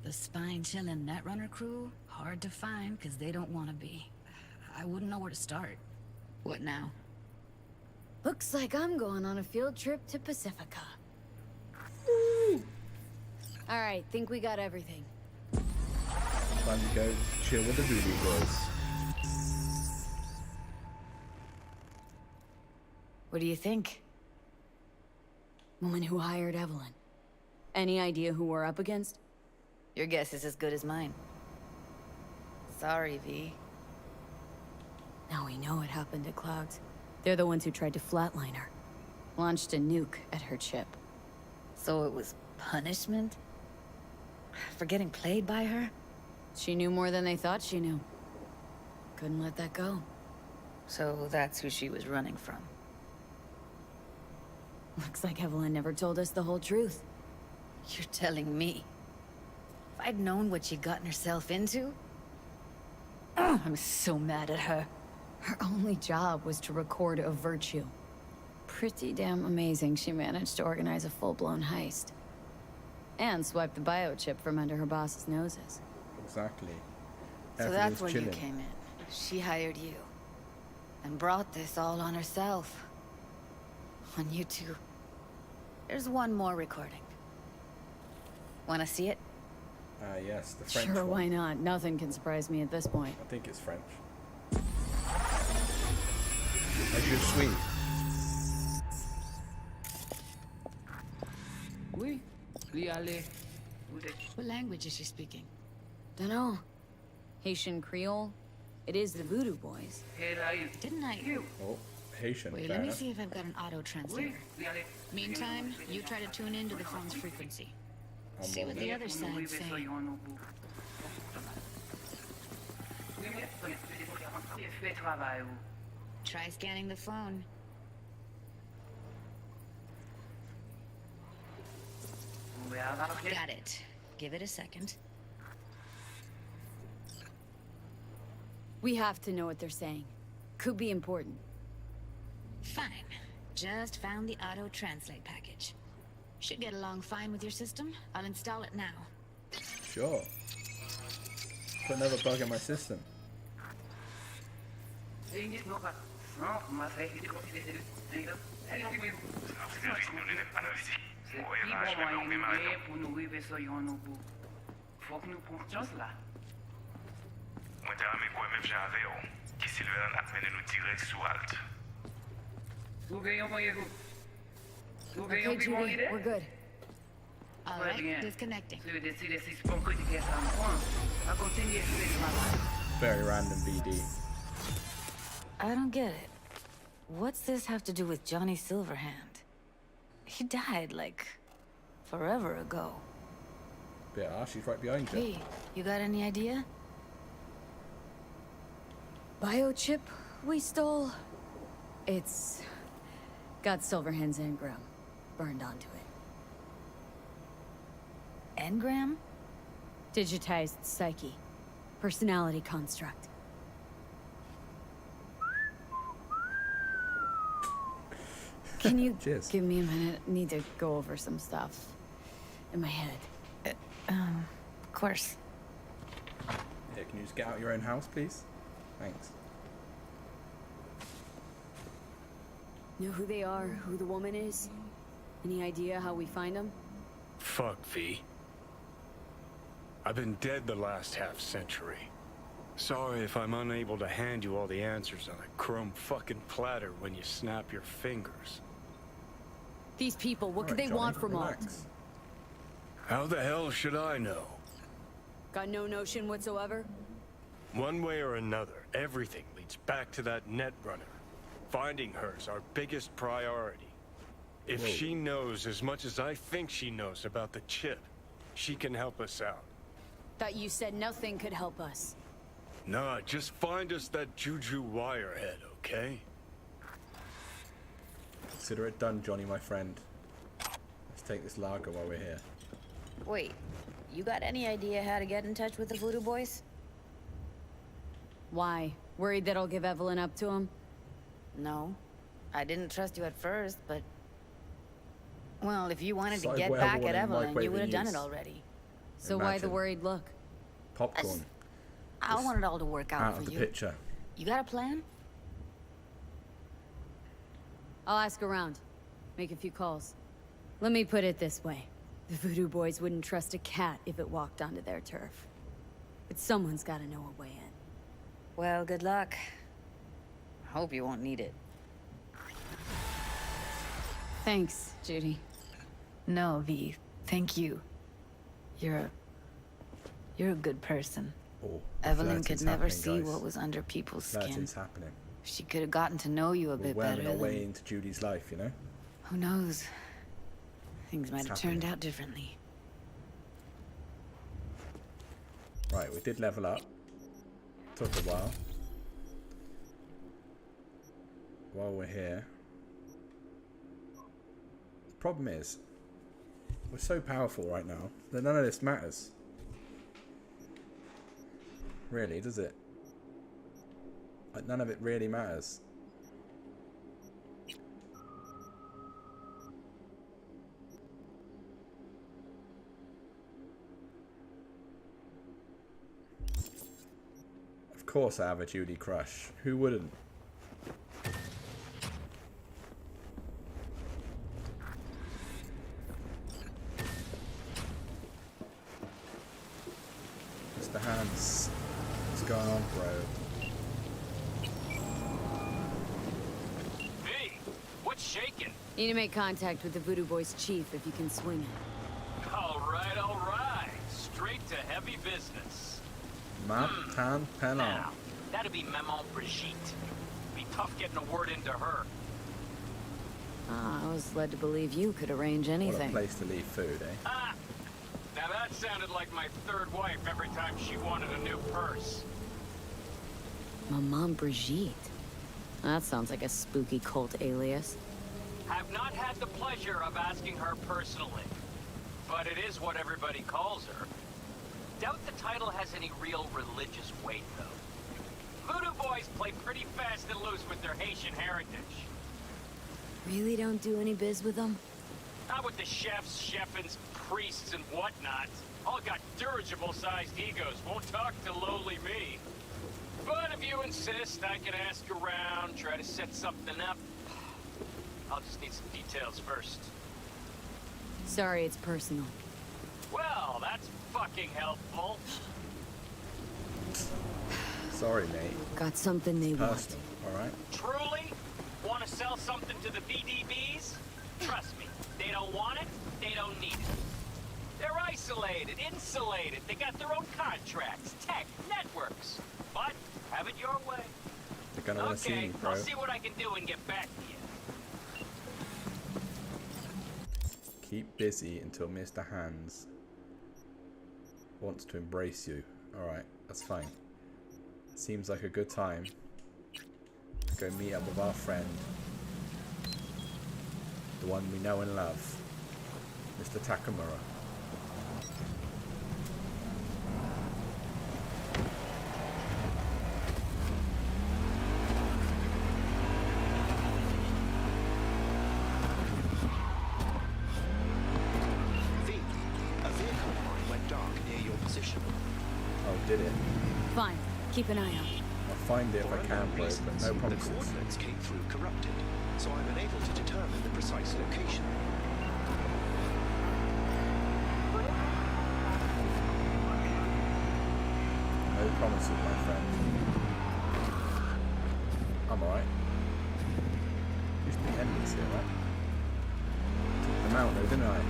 The spine-chilling Netrunner crew? Hard to find, because they don't want to be. I wouldn't know where to start. What now? Looks like I'm going on a field trip to Pacifica. Alright, think we got everything. Time to go chill with the Voodoo boys. What do you think? Woman who hired Evelyn. Any idea who we're up against? Your guess is as good as mine. Sorry, V. Now we know what happened to Clouds. They're the ones who tried to flatline her. Launched a nuke at her chip. So it was punishment? For getting played by her? She knew more than they thought she knew. Couldn't let that go. So that's who she was running from. Looks like Evelyn never told us the whole truth. You're telling me? If I'd known what she'd gotten herself into... I'm so mad at her. Her only job was to record a virtue. Pretty damn amazing she managed to organize a full-blown heist. And swipe the biochip from under her boss's noses. Exactly. So Evelyn that's was where you chilling. came in. She hired you. And brought this all on herself. On you two. There's one more recording. Wanna see it? Yes, the French Sure, one. why not? Nothing can surprise me at this point. I think it's French. As you're sweet. Oui. What language is she speaking? Dunno. Haitian Creole? It is the Voodoo boys. Didn't I... Oh, location. Wait, Fair let me enough. see if I've got an auto translator. Meantime, you try to tune into the phone's frequency. See what the other side's saying. Try scanning the phone. Got it. Give it a second. We have to know what they're saying. Could be important. Fine. Just found the auto-translate package. Should get along fine with your system. I'll install it now. Sure. Put another bug in my system. Okay, Judy, we're good. Alright, disconnecting. Very random BD. I don't get it. What's this have to do with Johnny Silverhand? He died, like, forever ago. Yeah, she's right behind you. Hey, you got any idea? Biochip we stole? It's got Silverhand's engram burned onto it. Engram? Digitized psyche. Personality construct. Can you give me a minute? Need to go over some stuff in my head. Of course. Yeah, can you just get out your own house, please? Thanks. Know who they are, who the woman is? Any idea how we find them? Fuck, V. I've been dead the last half-century. Sorry if I'm unable to hand you all the answers on a chrome fucking platter when you snap your fingers. These people, what could they want from us? How the hell should I know? Got no notion whatsoever? One way or another, everything leads back to that Netrunner. Finding her's our biggest priority. If she knows as much as I think she knows about the chip, she can help us out. Thought you said nothing could help us. Nah, just find us that Juju wirehead, okay? Consider it done, Johnny, my friend. Let's take this lager while we're here. Wait, you got any idea how to get in touch with the Voodoo boys? Why? Worried that I'll give Evelyn up to him? No. I didn't trust you at first, but... Well, if you wanted to Side get whale back at warning, Evelyn, you would have microwaving done use. it already. So why the worried look? Popcorn. I want it all to work out Out for of the you. picture. You got a plan? I'll ask around. Make a few calls. Let me put it this way. The Voodoo boys wouldn't trust a cat if it walked onto their turf. But someone's gotta know a way in. Well, good luck. Hope you won't need it. Thanks, Judy. No, V. Thank you. You're a good person. Oh, Evelyn could never happening, see guys. what was under people's skin. Flirting's happening. She could have gotten to know you a We're bit worming better our way than... into Judy's life, you know? Who knows? Things might have turned happening. out differently. Right, we did level up. Took a while. While we're here. Problem is, we're so powerful right now that none of this matters. Really, does it? Like, none of it really matters. Of course I have a Judy crush. Who wouldn't? Mr. Hans, what's going on, bro? Hey, what's shaking? Need to make contact with the Voodoo Boys chief if you can swing it. All right. Straight to heavy business. Tan Penon. Now, that'll be Maman Brigitte. Be tough getting a word into her. Ah, I was led to believe you could arrange What a anything. place to leave food, eh? Ah! Now that sounded like my third wife every time she wanted a new purse. Maman Brigitte. That sounds like a spooky cult alias. Have not had the pleasure of asking her personally, but it is what everybody calls her. Doubt the title has any real religious weight, though. Voodoo boys play pretty fast and loose with their Haitian heritage. Really don't do any biz with them? Not with the chefs, chefins, priests, and whatnot. All got dirigible-sized egos, won't talk to lowly me. But if you insist, I can ask around, try to set something up. I'll just need some details first. Sorry, it's personal. Well, that's fucking helpful. Sorry, mate. Got something they want. Personal, alright? Truly? Want to sell something to the VDBs? Trust me, they don't want it, they don't need it. They're isolated, insulated, they got their own contracts, tech, networks. But, have it your way. They're gonna want to see me, bro. I'll see what I can do and get back to you. Keep busy until Mr. Hands wants to embrace you. Alright, that's fine. Seems like a good time to go meet up with our friend. The one we know and love. Mr. Takamura. Did it? Fine. Keep an eye out. I'll find it if I can, bro, but no promises. The coordinates came through corrupted, so I'm unable to determine the precise location. No promises, my friend. I'm alright. Used to be enemies here, right? Took them out though, didn't I?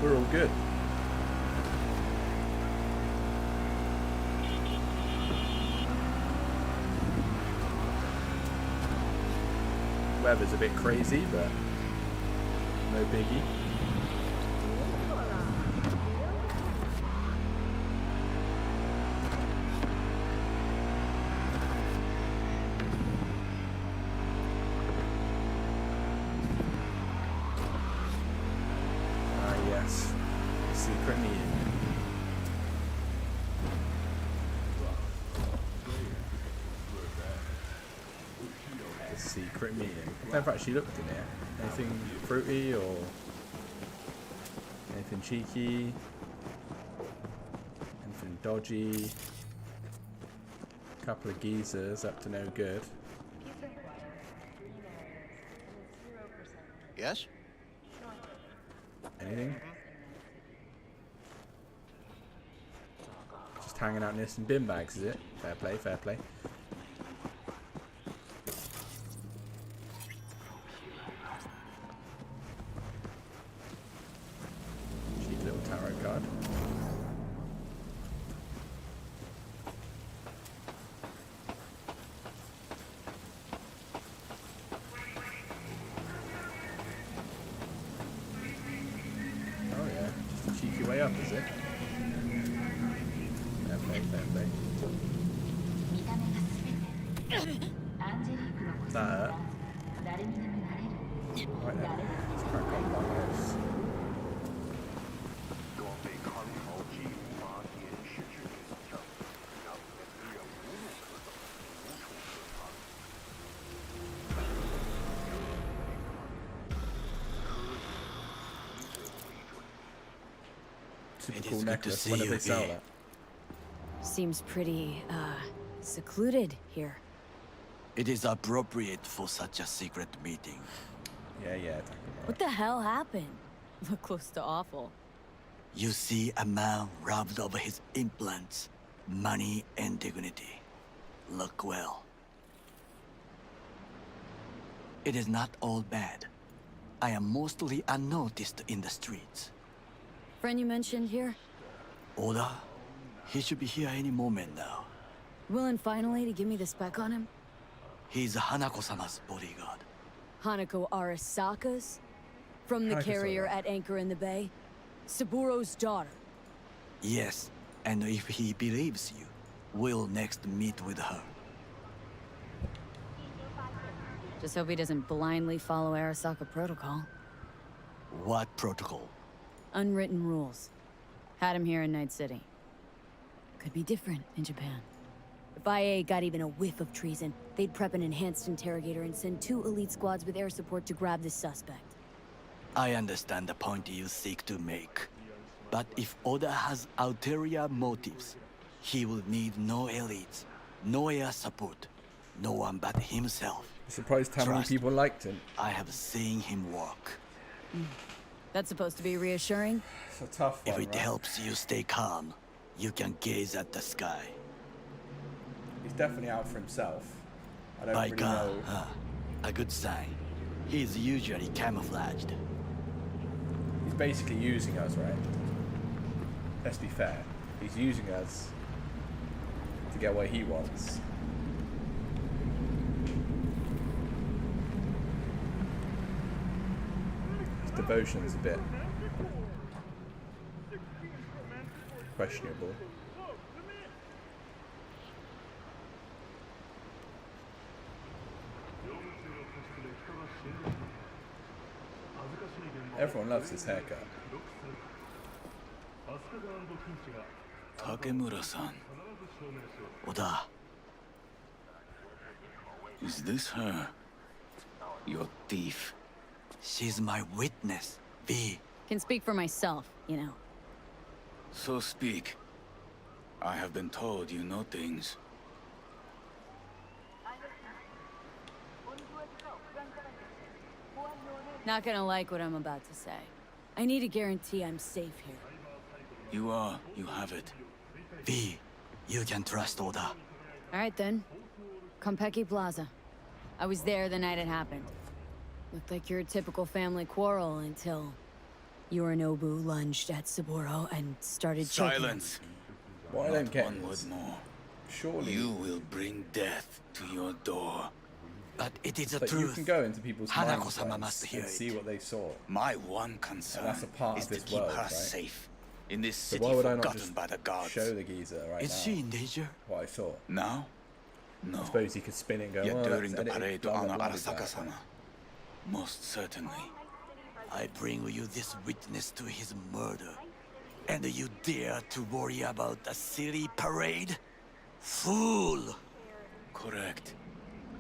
We're all good. Weather's a bit crazy, but no biggie. Secret meeting. The secret meeting. Never actually looked in here. Anything fruity or anything cheeky? Anything dodgy? Couple of geezers up to no good. Yes? Anything? Just hanging out near some bin bags, is it? Fair play, fair play. Cheap little tarot card. Oh yeah, just a cheeky way up, is it? Fair play, fair play. That hurt. Right then, let's crack on my house. Super cool necklace. When did they sell that? Seems pretty, secluded here. It is appropriate for such a secret meeting. Yeah, yeah. What the hell happened? Look close to awful. You see a man robbed of his implants, money and dignity. Look well. It is not all bad. I am mostly unnoticed in the streets. Friend you mentioned here? Oda? He should be here any moment now. Willing finally to give me the spec on him? He's Hanako-sama's bodyguard. Hanako Arasaka's? From the carrier at anchor in the bay? Saburo's daughter? Yes, and if he believes you, we'll next meet with her. Just hope he doesn't blindly follow Arasaka protocol. What protocol? Unwritten rules. Had him here in Night City. Could be different in Japan. If IA got even a whiff of treason, they'd prep an enhanced interrogator and send 2 elite squads with air support to grab the suspect. I understand the point you seek to make. But if Oda has ulterior motives, he will need no elites, no air support, no one but himself. Surprised how many people liked him. I have seen him work. That's supposed to be reassuring? It's a tough one, If it helps you stay calm, you can gaze at the sky. He's definitely out for himself. I don't By really God, know. a good sign. He's usually camouflaged. He's basically using us, right? Let's be fair. He's using us to get what he wants. His devotion's a bit questionable. Everyone loves his haircut. Takamura-san. Oda. Is this her? Your thief? She's my witness, V. Can speak for myself, you know. So speak. I have been told you know things. Not gonna like what I'm about to say. I need a guarantee I'm safe here. You are. You have it. V, you can trust Oda. Alright then. Konpeki Plaza. I was there the night it happened. Looked like your typical family quarrel until Yorinobu lunged at Saburo and started choking. Silence. What I don't get One word is, more. surely You will bring death to your door. But it is the but truth. you can go into people's minds Hanako-sama right, must hear and it. see what they saw. My one concern And that's a part is of to this keep world, her right? safe in this So city why would I not forgotten just by the gods. show the geezer right Is now she in danger? what I saw? Now? No. I suppose he could spin it and go, Yet oh, during that's the edited, parade to blah, blah, honor blah, blah, blah. Arasaka-sama. Most certainly. I bring you this witness to his murder. And you dare to worry about a silly parade? Fool! Correct.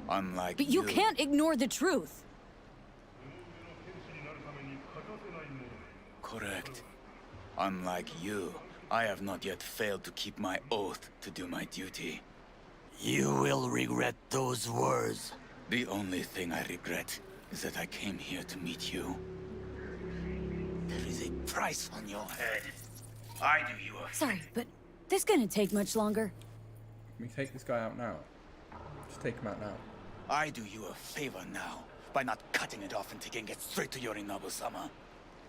Unlike But you can't ignore the truth. Correct. Unlike you, I have not yet failed to keep my oath to do my duty. You will regret those words. The only thing I regret is that I came here to meet you. There is a price on your head. I do you a Sorry, but this gonna take much longer. Can we take this guy out now? Just take him out now. I do you a favor now by not cutting it off and taking it straight to Yorinobu-sama.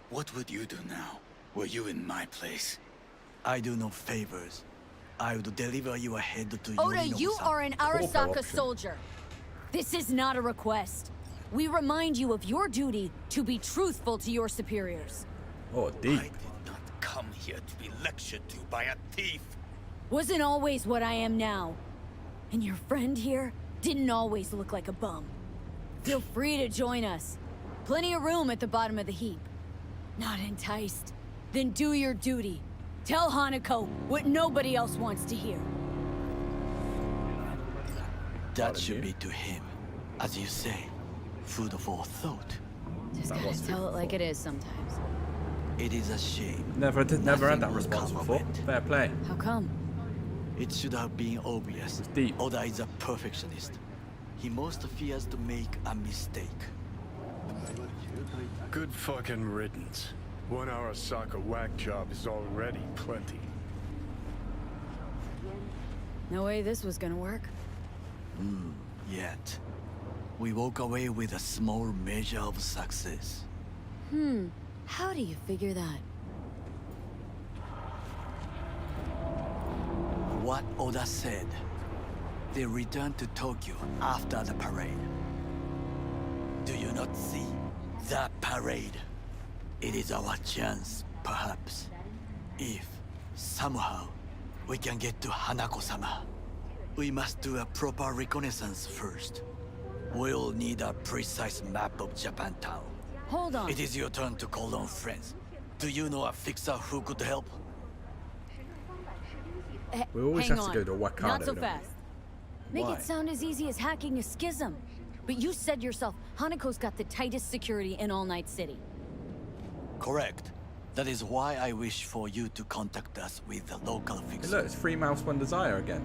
What would you do now, were you in my place? I do no favors. I would deliver you ahead to Oda, Yorinobu-sama. you are an Arasaka soldier. This is not a request. We remind you of your duty to be truthful to your superiors. Oh, deep. I did not come here to be lectured to by a thief. Wasn't always what I am now. And your friend here didn't always look like a bum. Feel free to join us. Plenty of room at the bottom of the heap. Not enticed? Then do your duty. Tell Hanako what nobody else wants to hear. That should be to him. As you say, food for thought. Just gotta tell it like it is sometimes. It is a shame. Never had that Nothing response will come before. of it. Fair play. How come? It should have been obvious. Deep. Oda is a perfectionist. He most fears to make a mistake. Good fucking riddance. 1 Arasaka whack job is already plenty. No way this was gonna work. Yet. We walk away with a small measure of success. How do you figure that? What Oda said. They returned to Tokyo after the parade. Do you not see that parade? It is our chance, perhaps. If, somehow, we can get to Hanako-sama. We must do a proper reconnaissance first. We'll need a precise map of Japantown. Hold on. It is your turn to call on friends. Do you know a fixer who could help? We always Hang have on. to go to Wakanda. Not so don't we? fast. Make Why? it sound as easy as hacking a schism. But you said yourself, Hanako's got the tightest security in All Night City. Correct. That is why I wish for you to contact us with the local Hey, fixer. look, it's Free Mouse One Desire again.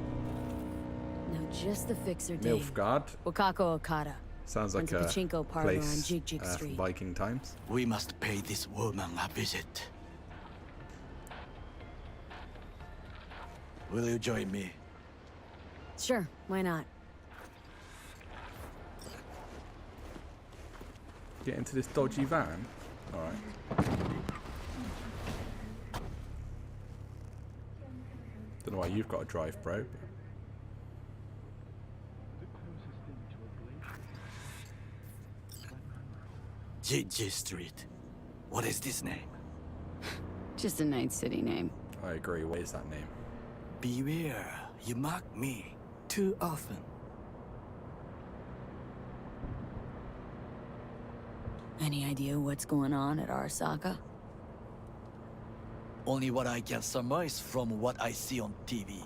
Now just the fixer Dave. Nilfgaard. Wakako Okada. Sounds like Runs a pachinko parlor on place Jig Jig from Street. Viking times. We must pay this woman a visit. Will you join me? Sure, why not? Get into this dodgy van. Alright. Don't know why you've got to drive, bro. Jig Street. What is this name? Just a Night City name. I agree. What is that name? Beware, you mock me too often. Any idea what's going on at Arasaka? Only what I can surmise from what I see on TV.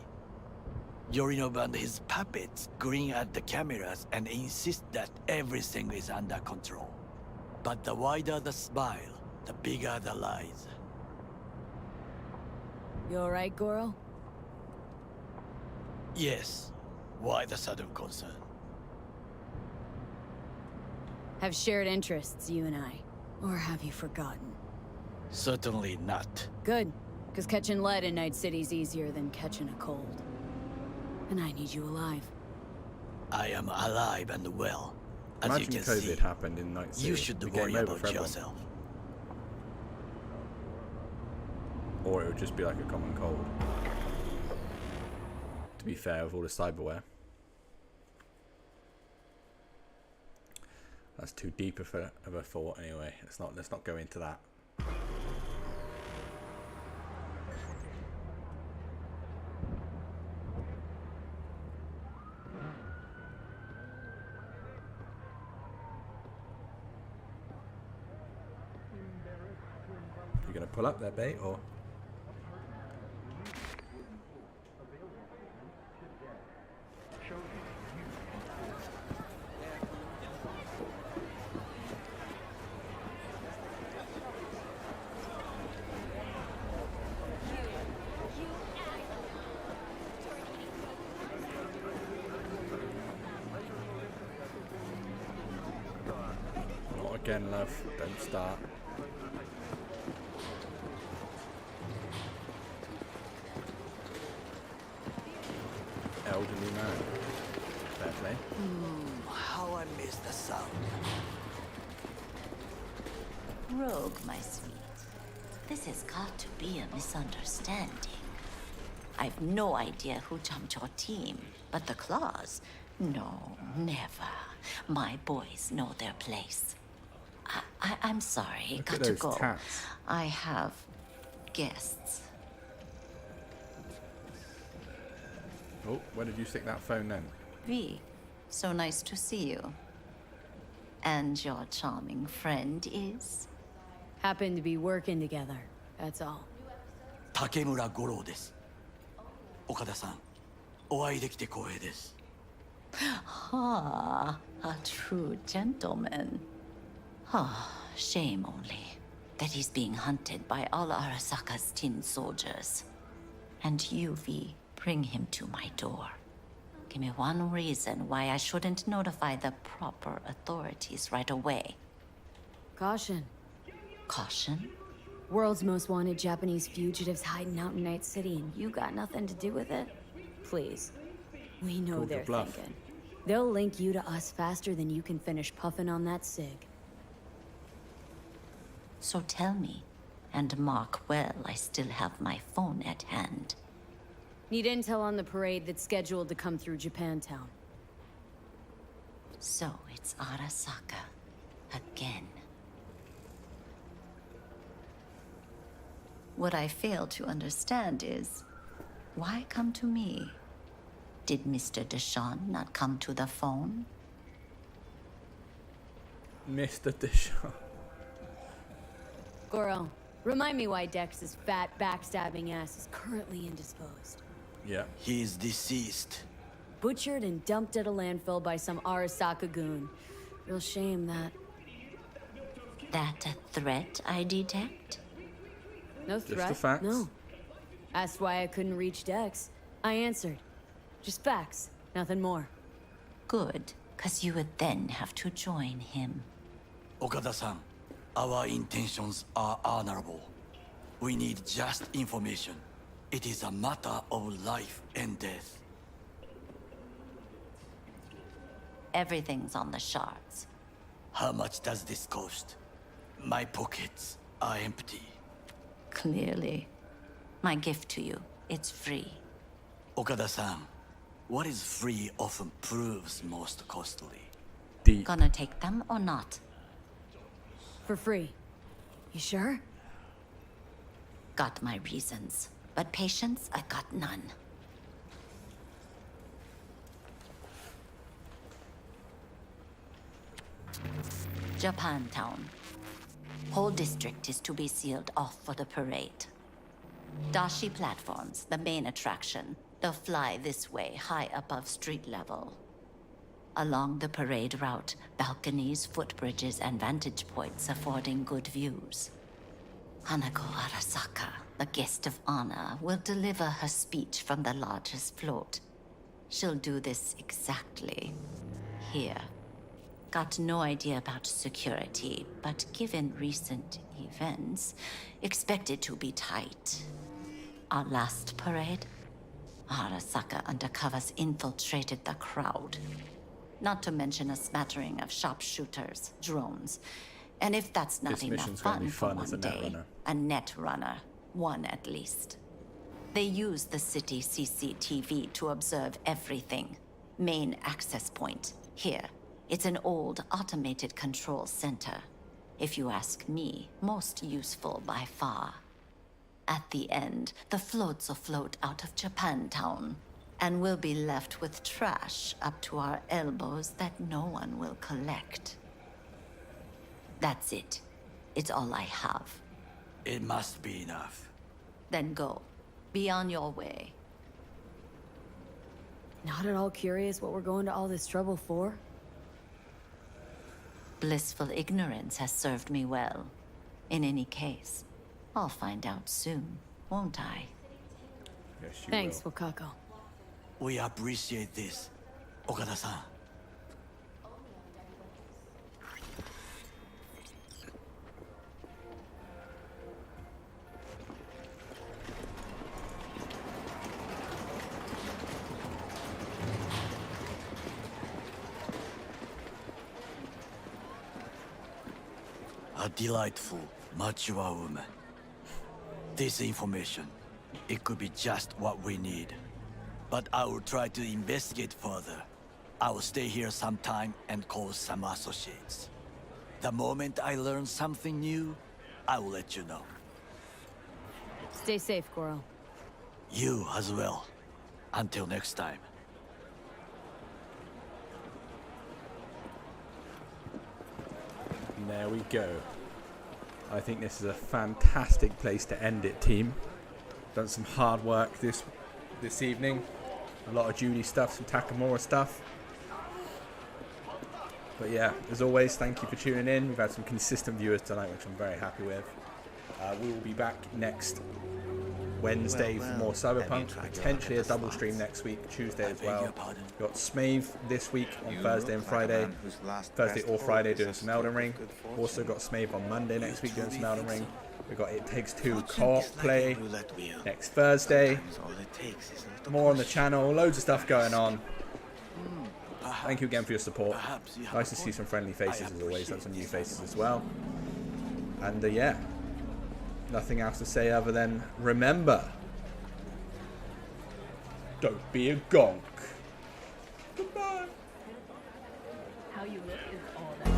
Yorinobu and his puppets grin at the cameras and insist that everything is under control. But the wider the smile, the bigger the lies. You alright, Goro? Yes. Why the sudden concern? Have shared interests, you and I. Or have you forgotten? Certainly not. Good, because catching lead in Night City's easier than catching a cold. And I need you alive. I am alive and well. As Imagine you can COVID see, happened in Night City. you should It'd be worry game over about for everyone. yourself. Or it would just be like a common cold. To be fair, with all the cyberware. That's too deep of a thought anyway. Let's not go into that. You gonna pull up there, bait, or? Not again, love. Don't start. Elderly man. Fair play. How I miss the sound. Rogue, my sweet. This has got to be a misunderstanding. I've no idea who jumped your team, but the claws? No, never. My boys know their place. I'm sorry, Look got at to those go. tats. I have guests. Oh, where did you stick that phone then? V, so nice to see you. And your charming friend is? Happen to be working together, that's all. Takamura Goro です。岡田さん、お会いできて光栄です。Ah, a true gentleman. Ah, shame only that he's being hunted by all Arasaka's tin soldiers. And you, V, bring him to my door. Give me one reason why I shouldn't notify the proper authorities right away. Caution. Caution? World's most wanted Japanese fugitives hiding out in Night City, and you got nothing to do with it? Please. We know Called the they're bluff. thinking. They'll link you to us faster than you can finish puffing on that cig. So tell me, and mark well I still have my phone at hand. Need intel on the parade that's scheduled to come through Japantown. So it's Arasaka again. What I fail to understand is, why come to me? Did Mr. Deshawn not come to the phone? Mr. Deshawn. Goro, remind me why Dex's fat, backstabbing ass is currently indisposed. Yeah. He is deceased. Butchered and dumped at a landfill by some Arasaka goon. Real shame that. That a threat I detect? No Just the threat. facts? No. Asked why I couldn't reach Dex. I answered. Just facts. Nothing more. Good, cause you would then have to join him. Okada-san, our intentions are honorable. We need just information. It is a matter of life and death. Everything's on the shards. How much does this cost? My pockets are empty. Clearly. My gift to you, it's free. Okada-san, what is free often proves most costly. Deep. Gonna take them or not? For free. You sure? Got my reasons, but patience, I got none. Japantown. Whole district is to be sealed off for the parade. Dashi platforms, the main attraction. They'll fly this way, high above street level. Along the parade route, balconies, footbridges, and vantage points affording good views. Hanako Arasaka, the guest of honor, will deliver her speech from the largest float. She'll do this exactly here. Got no idea about security, but given recent events, expect it to be tight. Our last parade, Arasaka undercovers infiltrated the crowd. Not to mention a smattering of sharpshooters, drones. And if that's not This enough mission's gonna fun be for fun as one a net day, runner. a net runner, one at least. They use the city CCTV to observe everything. Main access point, here. It's an old automated control center. If you ask me, most useful by far. At the end, the floats will float out of Japantown, and we'll be left with trash up to our elbows that no one will collect. That's it. It's all I have. It must be enough. Then go. Be on your way. Not at all curious what we're going to all this trouble for? Blissful ignorance has served me well. In any case, I'll find out soon, won't I? Yes, you Thanks, will. Wakako. We appreciate this, Okada-san. A delightful, mature woman. This information, it could be just what we need. But I will try to investigate further. I will stay here some time and call some associates. The moment I learn something new, I will let you know. Stay safe, Goro. You as well. Until next time. And there we go. I think this is a fantastic place to end it, team. Done some hard work this evening. A lot of Judy stuff, some Takamura stuff. But yeah, as always, thank you for tuning in. We've had some consistent viewers tonight, which I'm very happy with. We will be back next Wednesday for more Cyberpunk, potentially a double stream next week, Tuesday as well. We've got Smave this week on Thursday and Friday. Thursday or Friday doing some Elden Ring. Also got Smave on Monday next week doing some Elden Ring. We got It Takes Two co-op play next Thursday. More on the channel. Loads of stuff going on. Thank you again for your support. Nice to see some friendly faces as always, and some new faces as well. And yeah, nothing else to say other than remember, don't be a gonk. Goodbye. How you look is all that.